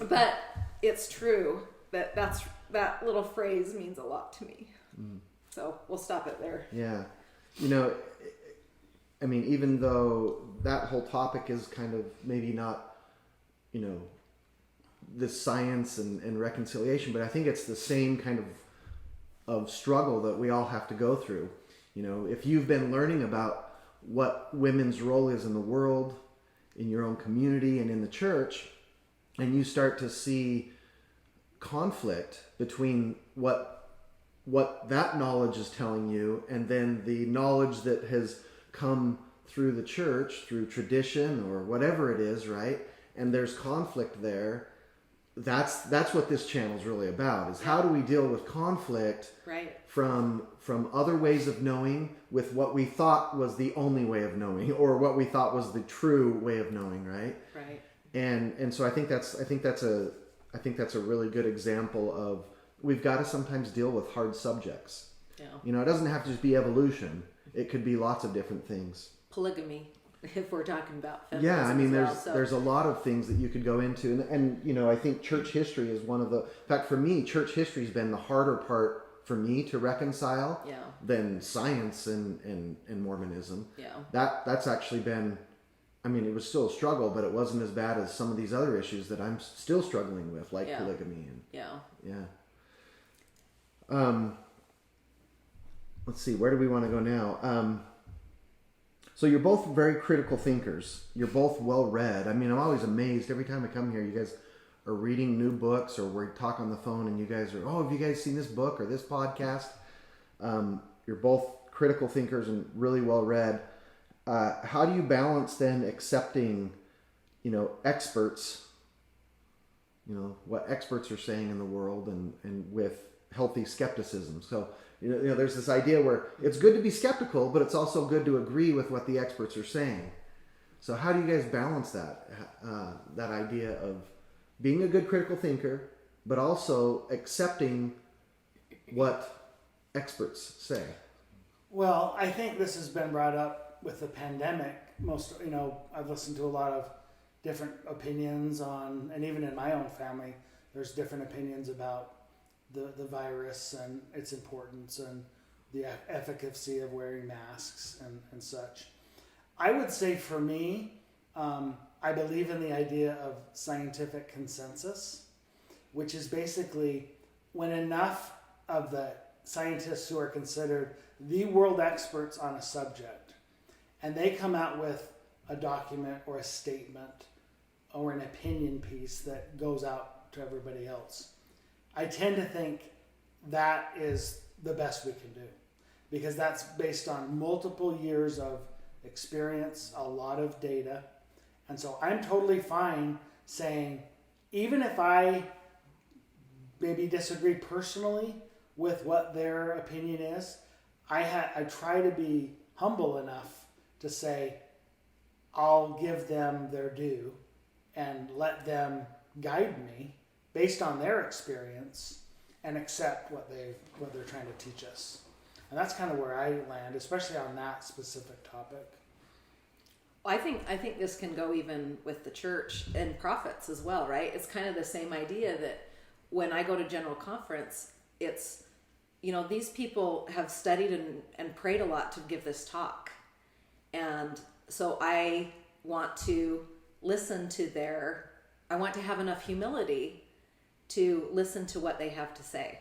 but it's true that little phrase means a lot to me. Mm. So we'll stop it there. Yeah. I mean, even though that whole topic is kind of maybe not, this science and reconciliation, but I think it's the same kind of struggle that we all have to go through. You know, if you've been learning about what women's role is in the world, in your own community and in the church, and you start to see conflict between what that knowledge is telling you and then the knowledge that has come through the church, through tradition or whatever it is, right? And there's conflict there. That's what this channel is really about, is how do we deal with conflict from other ways of knowing with what we thought was the only way of knowing, or what we thought was the true way of knowing, right? Right. And so I think that's a really good example of, we've got to sometimes deal with hard subjects. Yeah. You know, it doesn't have to just be evolution. It could be lots of different things. Polygamy, if we're talking about feminism. Yeah, I mean, as well, there's a lot of things that you could go into, and you know, I think church history is one of the. In fact, for me, church history has been the harder part for me to reconcile than science and Mormonism. Yeah, that's actually been. I mean, it was still a struggle, but it wasn't as bad as some of these other issues that I'm still struggling with, like polygamy and let's see, where do we want to go now? So you're both very critical thinkers. You're both well-read. I mean, I'm always amazed every time I come here. You guys are reading new books, or we talk on the phone and you guys are, have you guys seen this book or this podcast? You're both critical thinkers and really well-read. How do you balance then accepting, you know, experts, you know, what experts are saying in the world and with healthy skepticism? So, you know, there's this idea where it's good to be skeptical, but it's also good to agree with what the experts are saying. So how do you guys balance that idea of being a good critical thinker, but also accepting what experts say? Well, I think this has been brought up with the pandemic. I've listened to a lot of different opinions on, and even in my own family, there's different opinions about the virus and its importance and the efficacy of wearing masks and such. I would say for me, I believe in the idea of scientific consensus, which is basically when enough of the scientists who are considered the world experts on a subject, and they come out with a document or a statement or an opinion piece that goes out to everybody else. I tend to think that is the best we can do, because that's based on multiple years of experience, a lot of data. And so I'm totally fine saying, even if I maybe disagree personally with what their opinion is, I try to be humble enough to say, I'll give them their due and let them guide me based on their experience and accept what they're trying to teach us. And that's kind of where I land, especially on that specific topic. I think this can go even with the church and prophets as well, right? It's kind of the same idea that when I go to general conference, it's, you know, these people have studied and prayed a lot to give this talk. And so I want to listen to I want to have enough humility to listen to what they have to say,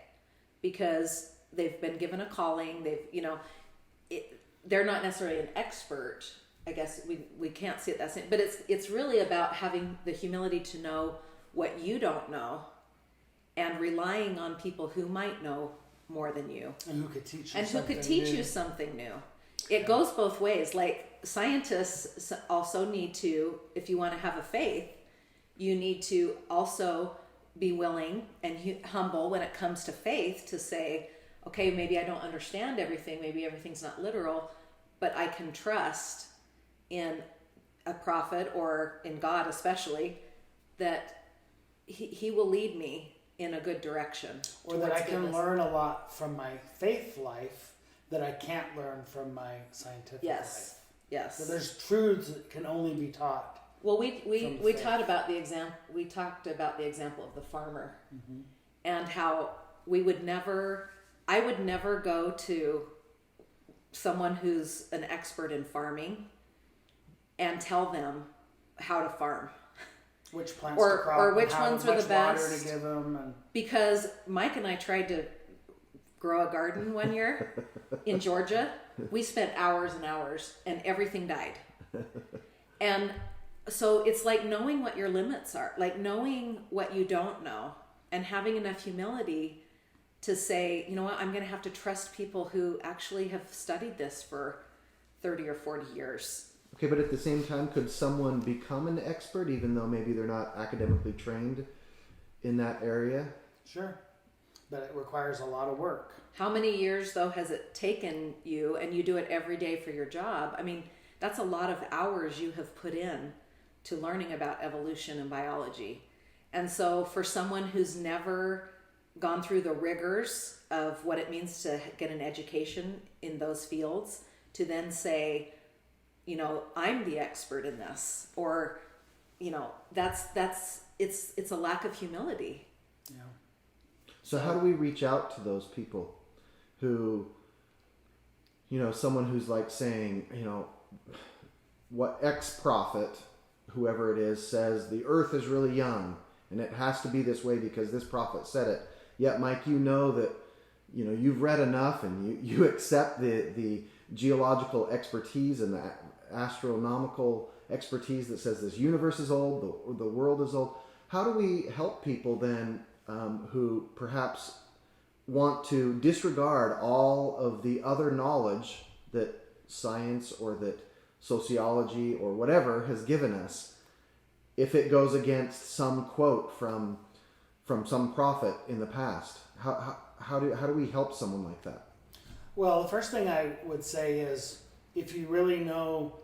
because they've been given a calling. They're not necessarily an expert. I guess we can't see it that same, but it's really about having the humility to know what you don't know and relying on people who might know more than you. And who could teach you something new. It goes both ways. Like, scientists also need to, if you want to have a faith, you need to also be willing and humble when it comes to faith to say, okay, maybe I don't understand everything. Maybe everything's not literal, but I can trust in a prophet, or in God especially, that he will lead me in a good direction. Or that I can learn a lot from my faith life that I can't learn from my scientific life. Yes. So there's truths that can only be taught. Well, we talked about the example. We talked about the example of the farmer, and how I would never go to someone who's an expert in farming and tell them how to farm. which plants to crop, or which and how ones much were the water best. to give them, and Because Mike and I tried to grow a garden one year in Georgia. We spent hours and hours, and everything died. And so it's like knowing what your limits are, like knowing what you don't know, and having enough humility to say, you know what, I'm going to have to trust people who actually have studied this for 30 or 40 years. Okay, but at the same time, could someone become an expert even though maybe they're not academically trained in that area? sure, but it requires a lot of work. How many years, though, has it taken you, and you do it every day for your job? I mean, that's a lot of hours you have put in to learning about evolution and biology. And so for someone who's never gone through the rigors of what it means to get an education in those fields, to then say, you know, I'm the expert in this, or, you know, it's a lack of humility. Yeah. So how do we reach out to those people who, you know, someone who's like saying, you know, what X prophet, whoever it is, says the earth is really young and it has to be this way because this prophet said it. Yet, Mike, you know that, you know, you've read enough and you accept the geological expertise and the astronomical expertise that says this universe is old, the world is old. How do we help people then who perhaps want to disregard all of the other knowledge that science or that sociology or whatever has given us, if it goes against some quote from some prophet in the past? How do we help someone like that? Well, the first thing I would say is, if you really know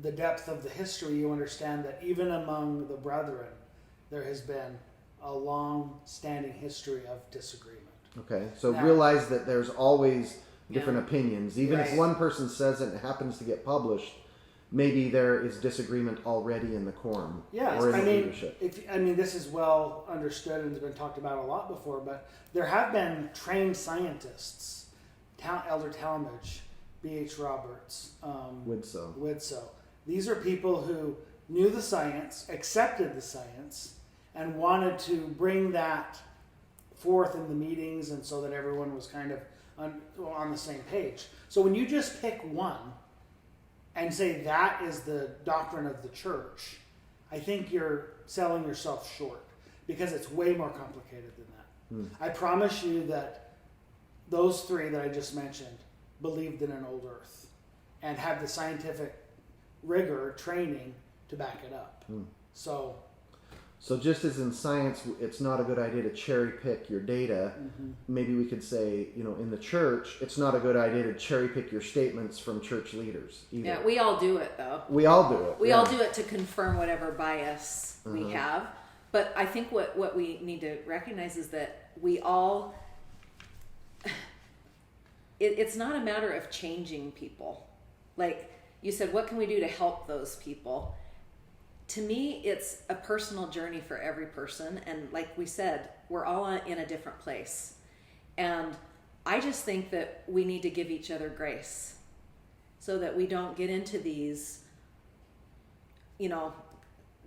the depth of the history, you understand that even among the brethren, there has been a long-standing history of disagreement. Okay, so Now, realize that there's always different opinions. Even if Right. one person says it and it happens to get published, maybe there is disagreement already in the quorum Yeah, or in I the mean, leadership. this is well understood and has been talked about a lot before, but there have been trained scientists, Elder Talmage, B.H. Roberts, Widsoe. These are people who knew the science, accepted the science, and wanted to bring that forth in the meetings, and so that everyone was kind of on the same page. So when you just pick one and say that is the doctrine of the church, I think you're selling yourself short, because it's way more complicated than that. I promise you that those three that I just mentioned believed in an old earth and had the scientific rigor, training to back it up. So just as in science, it's not a good idea to cherry pick your data, maybe we could say, you know, in the church, it's not a good idea to cherry pick your statements from church leaders either. Yeah, we all do it, though. We all do it. We all do it to confirm whatever bias we have. But I think what we need to recognize is that we all... It's not a matter of changing people. Like you said, what can we do to help those people? To me, it's a personal journey for every person. And like we said, we're all in a different place. And I just think that we need to give each other grace so that we don't get into these, you know,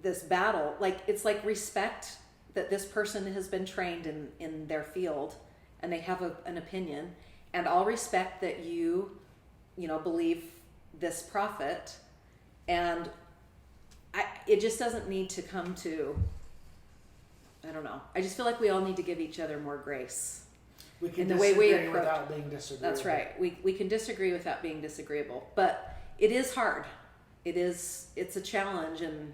this battle. Like, it's like respect that this person has been trained in their field and they have an opinion. And I'll respect that you know, believe this prophet. And it just doesn't need to come to, I don't know. I just feel like we all need to give each other more grace. We can in the way we disagree approach without being disagreeable. That's right. We can disagree without being disagreeable, but it is hard. It's a challenge, and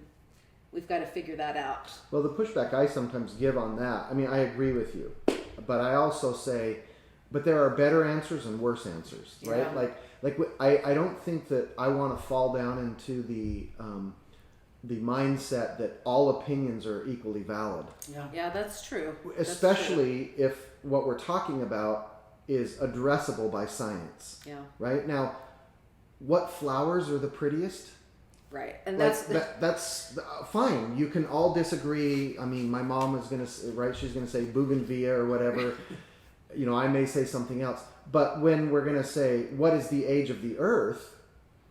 we've got to figure that out. Well, the pushback I sometimes give on that, I mean, I agree with you, but I also say, but there are better answers and worse answers, right? Yeah. Like I don't think that I want to fall down into the mindset that all opinions are equally valid. Yeah, that's true. Especially if what we're talking about is addressable by science. Yeah. Right? Now, what flowers are the prettiest? Right. And that's fine. You can all disagree. I mean, my mom is going to, right? She's going to say bougainvillea or whatever. You know, I may say something else. But when we're going to say, what is the age of the earth?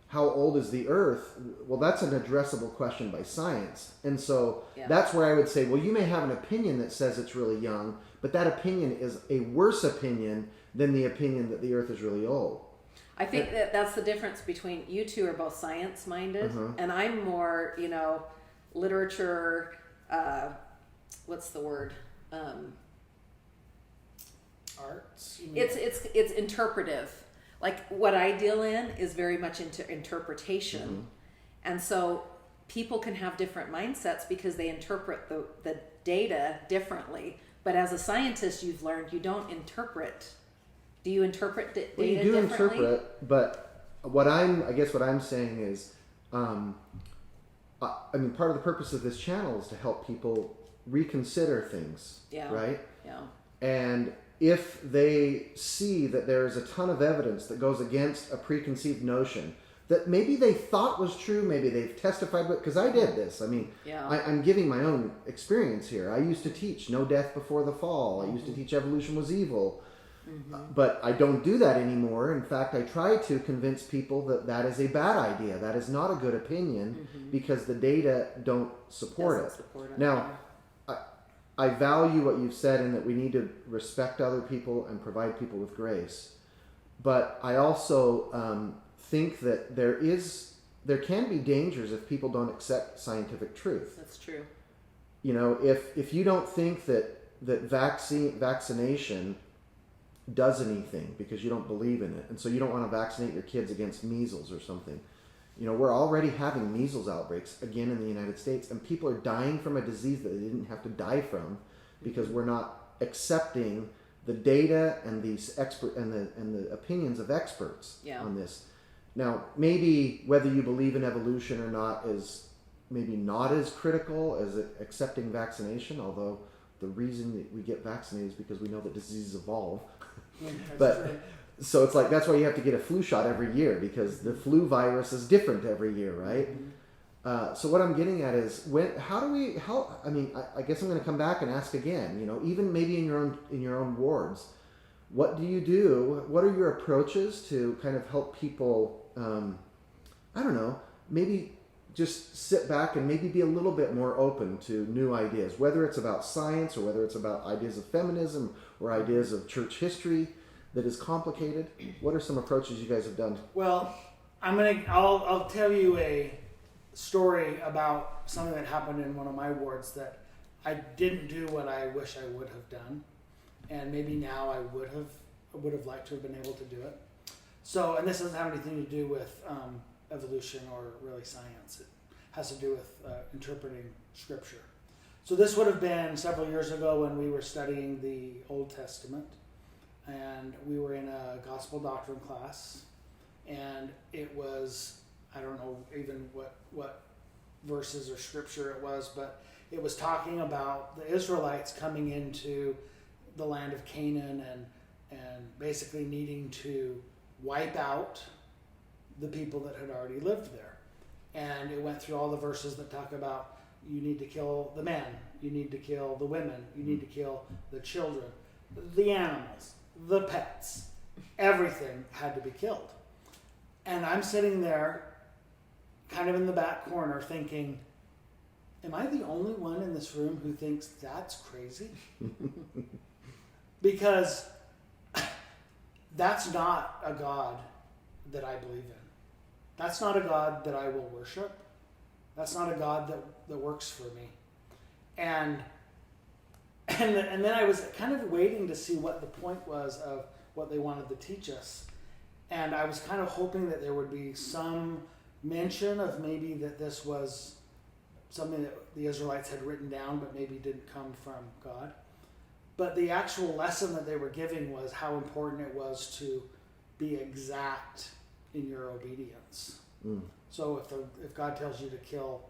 how old is the Earth? Well, that's an addressable question by science. And so Yeah. that's where I would say, well, you may have an opinion that says it's really young, but that opinion is a worse opinion than the opinion that the Earth is really old. I think that's the difference between you two are both science-minded, and I'm more, literature, what's the word? Arts. It's interpretive. Like what I deal in is very much into interpretation, and so people can have different mindsets because they interpret the data differently. But as a scientist, you've learned you don't interpret. Do you interpret data well, you do differently? interpret, but I guess what I'm saying is, part of the purpose of this channel is to help people reconsider things, right? Yeah. And if they see that there is a ton of evidence that goes against a preconceived notion that maybe they thought was true, maybe they've testified with, because I did this. I'm giving my own experience here. I used to teach no death before the fall. I used to teach evolution was evil. But I don't do that anymore. In fact, I try to convince people that that is a bad idea. That is not a good opinion because the data don't support it. Now, I value what you've said in that we need to respect other people and provide people with grace. But I also think that there can be dangers if people don't accept scientific truth. That's true. If you don't think that vaccination does anything because you don't believe in it, and so you don't want to vaccinate your kids against measles or something. We're already having measles outbreaks again in the United States, and people are dying from a disease that they didn't have to die from because we're not accepting the data and these the opinions of experts on this. Now, maybe whether you believe in evolution or not is maybe not as critical as accepting vaccination, although the reason that we get vaccinated is because we know that diseases evolve. But so it's like that's why you have to get a flu shot every year because the flu virus is different every year, right? So what I'm getting at is I guess I'm going to come back and ask again. Even maybe in your own wards, what do you do? What are your approaches to kind of help people? Maybe just sit back and maybe be a little bit more open to new ideas, whether it's about science or whether it's about ideas of feminism or ideas of church history that is complicated. What are some approaches you guys have done? Well, I'll tell you a story about something that happened in one of my wards that I didn't do what I wish I would have done, and maybe now I would have liked to have been able to do it. So, and this doesn't have anything to do with evolution or really science. It has to do with interpreting scripture. So this would have been several years ago when we were studying the Old Testament, and we were in a gospel doctrine class, and it was, I don't know even what verses or scripture it was, but it was talking about the Israelites coming into the land of Canaan and basically needing to wipe out the people that had already lived there. And it went through all the verses that talk about you need to kill the men, you need to kill the women, you need to kill the children, the animals, the pets, everything had to be killed. And I'm sitting there kind of in the back corner thinking, am I the only one in this room who thinks that's crazy? Because that's not a God that I believe in. That's not a God that I will worship. That's not a God that works for me. And then I was kind of waiting to see what the point was of what they wanted to teach us. And I was kind of hoping that there would be some mention of maybe that this was something that the Israelites had written down but maybe didn't come from God. But the actual lesson that they were giving was how important it was to be exact in your obedience. So if God tells you to kill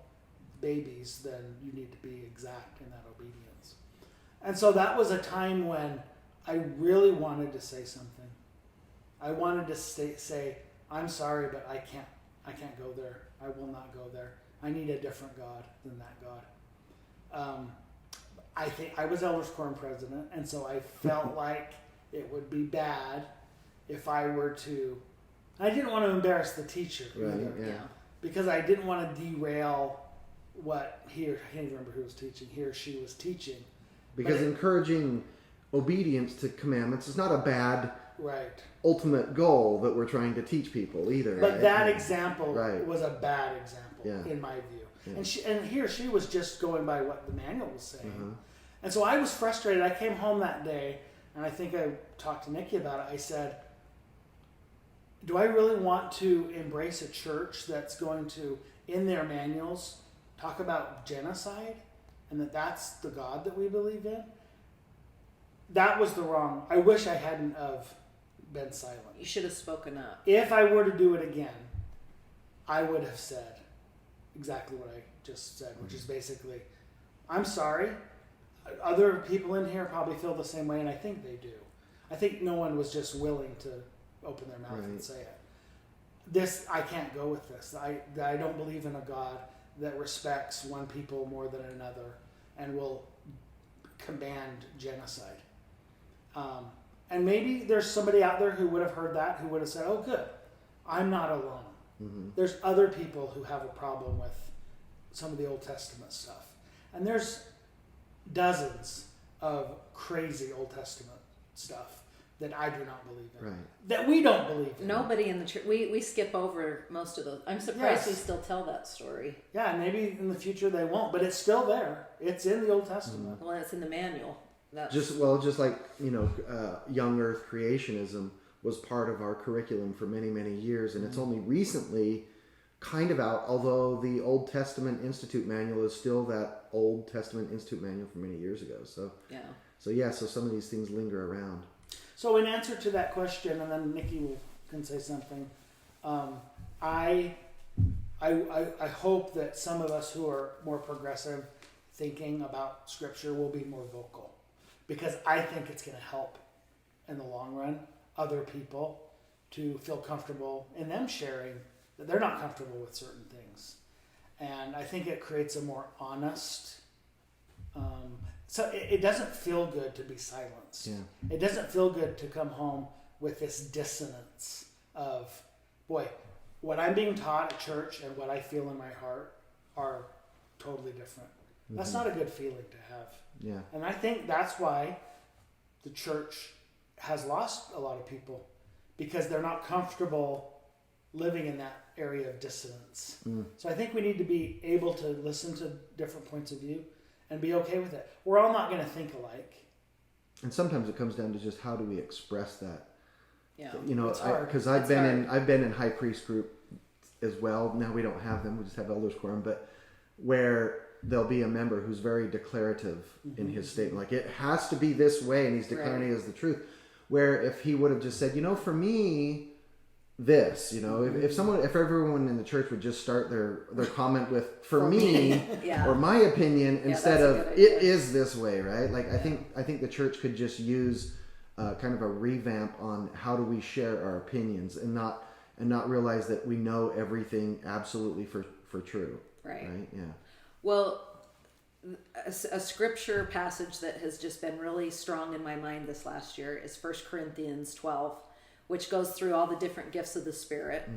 babies, then you need to be exact in that obedience. And so that was a time when I really wanted to say something. I wanted to say, I'm sorry, but I can't go there. I will not go there. I need a different God than that God. I think I was Elders Quorum president, and so I felt like it would be bad if I were to I didn't want to embarrass the teacher either, because I didn't want to derail what I can't even remember who was teaching, he or she was teaching. Because encouraging obedience to commandments is not a bad ultimate goal that we're trying to teach people either. But that example was a bad example in my view. Yeah. And he or she was just going by what the manual was saying. And so I was frustrated. I came home that day, and I think I talked to Nikki about it. I said, do I really want to embrace a church that's going to, in their manuals, talk about genocide and that's the God that we believe in? That was the wrong. I wish I hadn't have been silent. You should have spoken up. If I were to do it again, I would have said exactly what I just said, which is basically, I'm sorry. Other people in here probably feel the same way, and I think they do. I think no one was just willing to open their mouth and say it. I can't go with this. I don't believe in a God that respects one people more than another and will command genocide. And maybe there's somebody out there who would have heard that, who would have said, oh, good, I'm not alone. Mm-hmm. There's other people who have a problem with some of the Old Testament stuff. And there's dozens of crazy Old Testament stuff that I do not believe in. Right. That we don't believe in. Nobody in the church. We skip over most of those. I'm surprised we still tell that story. Yeah, maybe in the future they won't, but it's still there. It's in the Old Testament. Well, it's in the manual. Just like, young earth creationism was part of our curriculum for many, many years, and it's only recently kind of out, although the Old Testament Institute manual is still that Old Testament Institute manual from many years ago. So some of these things linger around. So in answer to that question, and then Nikki can say something, I hope that some of us who are more progressive thinking about Scripture will be more vocal, because I think it's going to help in the long run other people to feel comfortable in them sharing that they're not comfortable with certain things. And I think it creates a more honest, so it doesn't feel good to be silenced. Yeah. It doesn't feel good to come home with this dissonance of, boy, what I'm being taught at church and what I feel in my heart are totally different. Mm-hmm. That's not a good feeling to have. Yeah. And I think that's why the church has lost a lot of people, because they're not comfortable living in that area of dissonance. So I think we need to be able to listen to different points of view and be okay with it. We're all not going to think alike. And sometimes it comes down to just how do we express that. Yeah, because I've been in high priest group as well. Now we don't have them; we just have elders quorum. But where there'll be a member who's very declarative in his statement, like it has to be this way, and he's declaring it as the truth. Where if he would have just said, for me, this, if everyone in the church would just start their comment with for me or my opinion instead of it is this way, right? Like I think the church could just use kind of a revamp on how do we share our opinions and not realize that we know everything absolutely for true. Right. Yeah. Well, a scripture passage that has just been really strong in my mind this last year is 1 Corinthians 12, which goes through all the different gifts of the Spirit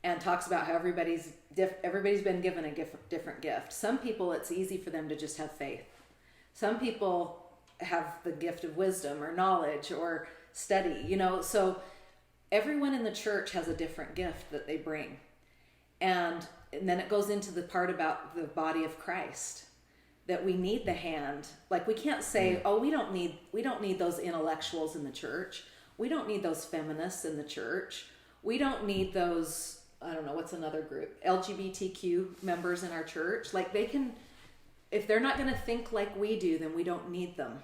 and talks about how everybody's been given a different gift. Some people, it's easy for them to just have faith. Some people have the gift of wisdom or knowledge or study, so everyone in the church has a different gift that they bring. And then it goes into the part about the body of Christ, that we need the hand. Like we can't say, we don't need those intellectuals in the church. We don't need those feminists in the church. We don't need those, I don't know, what's another group? LGBTQ members in our church. Like they can, if they're not going to think like we do, then we don't need them.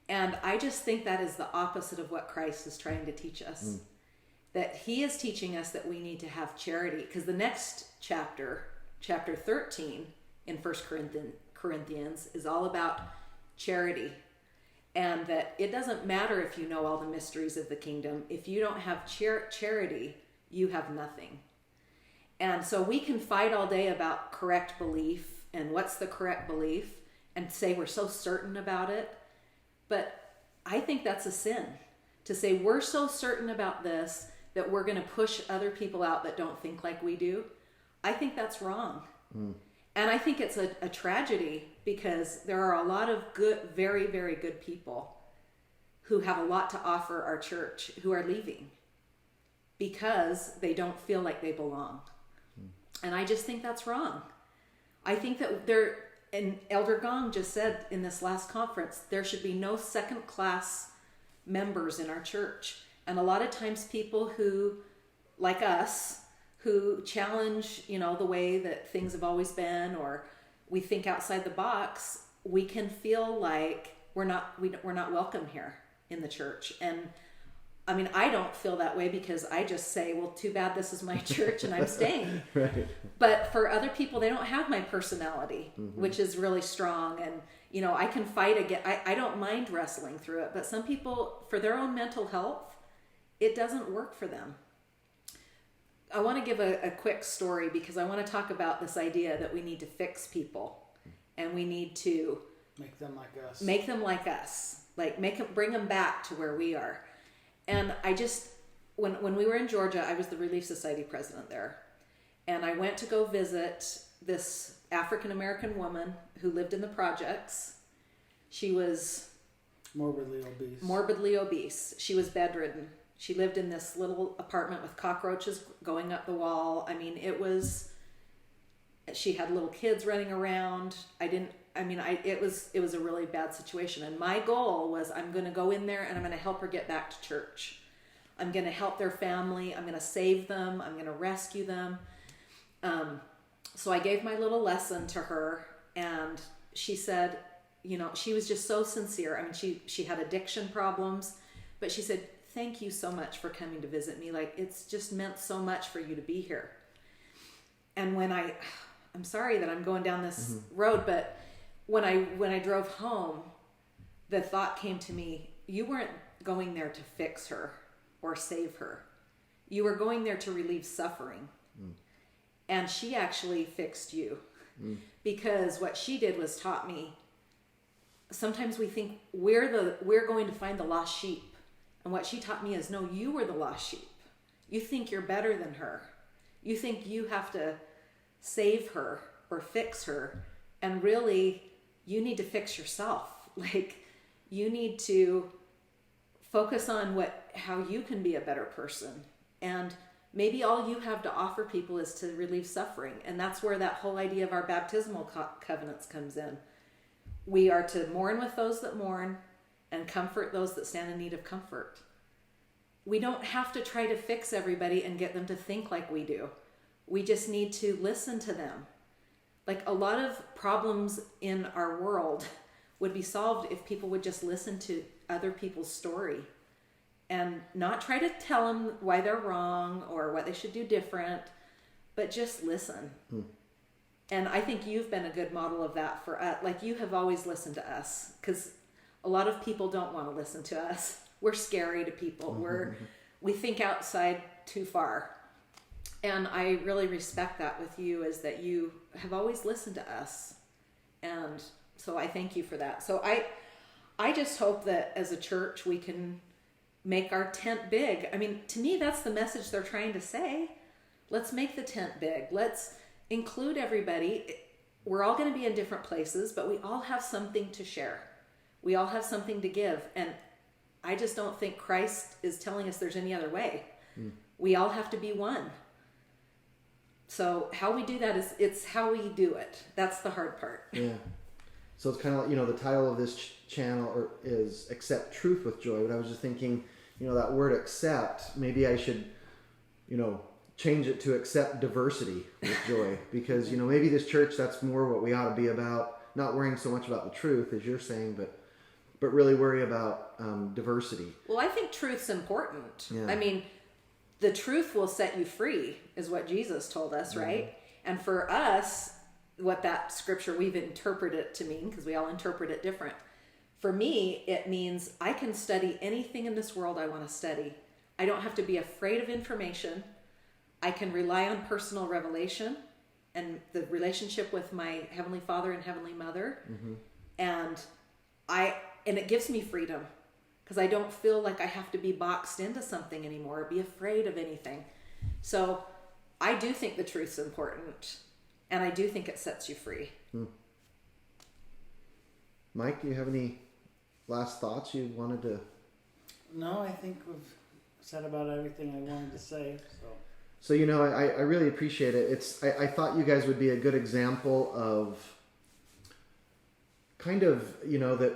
And I just think that is the opposite of what Christ is trying to teach us. That he is teaching us that we need to have charity. Because the next chapter 13 in 1 Corinthians is all about charity. And that it doesn't matter if you know all the mysteries of the kingdom. If you don't have charity, you have nothing. And so we can fight all day about correct belief and what's the correct belief and say we're so certain about it. But I think that's a sin. To say we're so certain about this that we're going to push other people out that don't think like we do, I think that's wrong. And I think it's a tragedy, because there are a lot of good, very, very good people who have a lot to offer our church who are leaving because they don't feel like they belong. And I just think that's wrong. I think that and Elder Gong just said in this last conference, there should be no second class members in our church. And a lot of times people who, like us, who challenge, the way that things have always been, or we think outside the box, we can feel like we're not welcome here in the church. And I mean, I don't feel that way, because I just say, well, too bad this is my church and I'm staying. Right. But for other people, they don't have my personality, which is really strong. And, I can fight again. I don't mind wrestling through it, but some people, for their own mental health, it doesn't work for them. I want to give a quick story, because I want to talk about this idea that we need to fix people, and we need to make them like us. Bring them back to where we are. And I just, when we were in Georgia, I was the Relief Society president there. And I went to go visit this African-American woman who lived in the projects. She was morbidly obese. She was bedridden. She lived in this little apartment with cockroaches going up the wall. I mean, she had little kids running around. It was a really bad situation. And my goal was, I'm going to go in there and I'm going to help her get back to church. I'm going to help their family. I'm going to save them. I'm going to rescue them. So I gave my little lesson to her, and she said, she was just so sincere. I mean, she had addiction problems, but she said, thank you so much for coming to visit me. Like, it's just meant so much for you to be here. And I'm sorry that I'm going down this road, but when I drove home, the thought came to me, you weren't going there to fix her or save her. You were going there to relieve suffering. And she actually fixed you. Because what she did was taught me, sometimes we think we're going to find the lost sheep. And what she taught me is, no, you were the lost sheep. You think you're better than her. You think you have to save her or fix her. And really, you need to fix yourself. Like, you need to focus on how you can be a better person. And maybe all you have to offer people is to relieve suffering. And that's where that whole idea of our baptismal covenants comes in. We are to mourn with those that mourn, and comfort those that stand in need of comfort. We don't have to try to fix everybody and get them to think like we do. We just need to listen to them. Like, a lot of problems in our world would be solved if people would just listen to other people's story and not try to tell them why they're wrong or what they should do different, but just listen. And I think you've been a good model of that for us. Like, you have always listened to us, because a lot of people don't want to listen to us. We're scary to people. We think outside too far. And I really respect that with you, is that you have always listened to us. And so I thank you for that. So I just hope that as a church we can make our tent big. I mean, to me, that's the message they're trying to say. Let's make the tent big. Let's include everybody. We're all going to be in different places, but we all have something to share. We all have something to give. And I just don't think Christ is telling us there's any other way. We all have to be one. So how we do that it's how we do it. That's the hard part. Yeah. So it's kind of like, the title of this channel is Accept Truth with Joy. But I was just thinking, that word accept, maybe I should, change it to accept diversity with joy. Because, maybe this church, that's more what we ought to be about. Not worrying so much about the truth, as you're saying, but really worry about diversity. Well, I think truth's important. Yeah. I mean, the truth will set you free, is what Jesus told us, right? And for us, what that scripture, we've interpreted it to mean, because we all interpret it different. For me, it means I can study anything in this world I want to study. I don't have to be afraid of information. I can rely on personal revelation and the relationship with my Heavenly Father and Heavenly Mother. And it gives me freedom. because I don't feel like I have to be boxed into something anymore or be afraid of anything. So I do think the truth's important, and I do think it sets you free. Mike, do you have any last thoughts you wanted to? No, I think we've said about everything I wanted to say. So you know, I really appreciate it. I thought you guys would be a good example of kind of, you know, that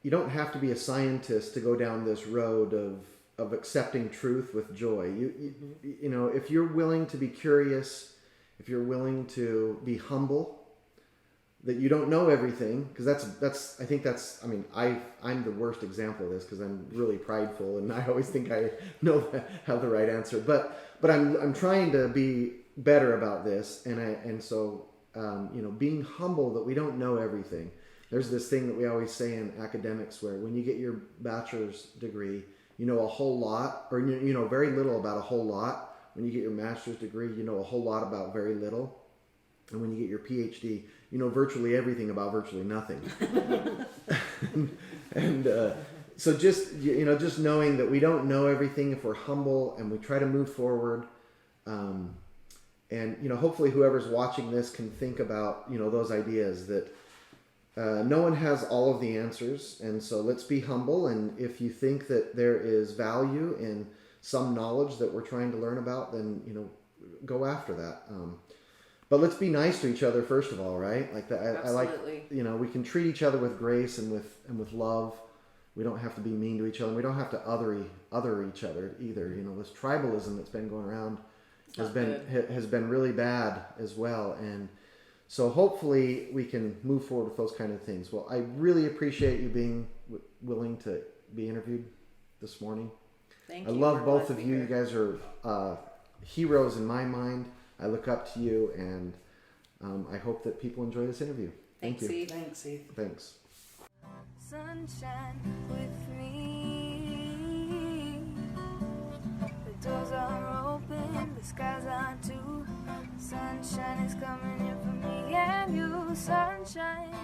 you don't have to be a scientist to go down this road of accepting truth with joy. You know, if you're willing to be curious, if you're willing to be humble, that you don't know everything, because I'm the worst example of this, because I'm really prideful and I always think I have the right answer. But I'm trying to be better about this, and so you know, being humble that we don't know everything. There's this thing that we always say in academics where when you get your bachelor's degree, you know a whole lot, or you know very little about a whole lot. When you get your master's degree, you know a whole lot about very little. And when you get your PhD, you know virtually everything about virtually nothing. and so just, you know, just knowing that we don't know everything, if we're humble and we try to move forward. And, you know, hopefully whoever's watching this can think about, you know, those ideas that no one has all of the answers. And so let's be humble. And if you think that there is value in some knowledge that we're trying to learn about, then, you know, go after that. But let's be nice to each other first of all, right? Like that. I like, you know, we can treat each other with grace and with love. We don't have to be mean to each other. We don't have to other each other either. You know, this tribalism that's been going around has been really bad as well. And so hopefully we can move forward with those kind of things. Well, I really appreciate you being willing to be interviewed this morning. Thank you. I love both of you. You guys are heroes in my mind. I look up to you, and I hope that people enjoy this interview. Thank you. Thanks, Heath. Thanks. Sunshine with me. The doors are open, the skies are too. Sunshine is coming in for me and you. Sunshine.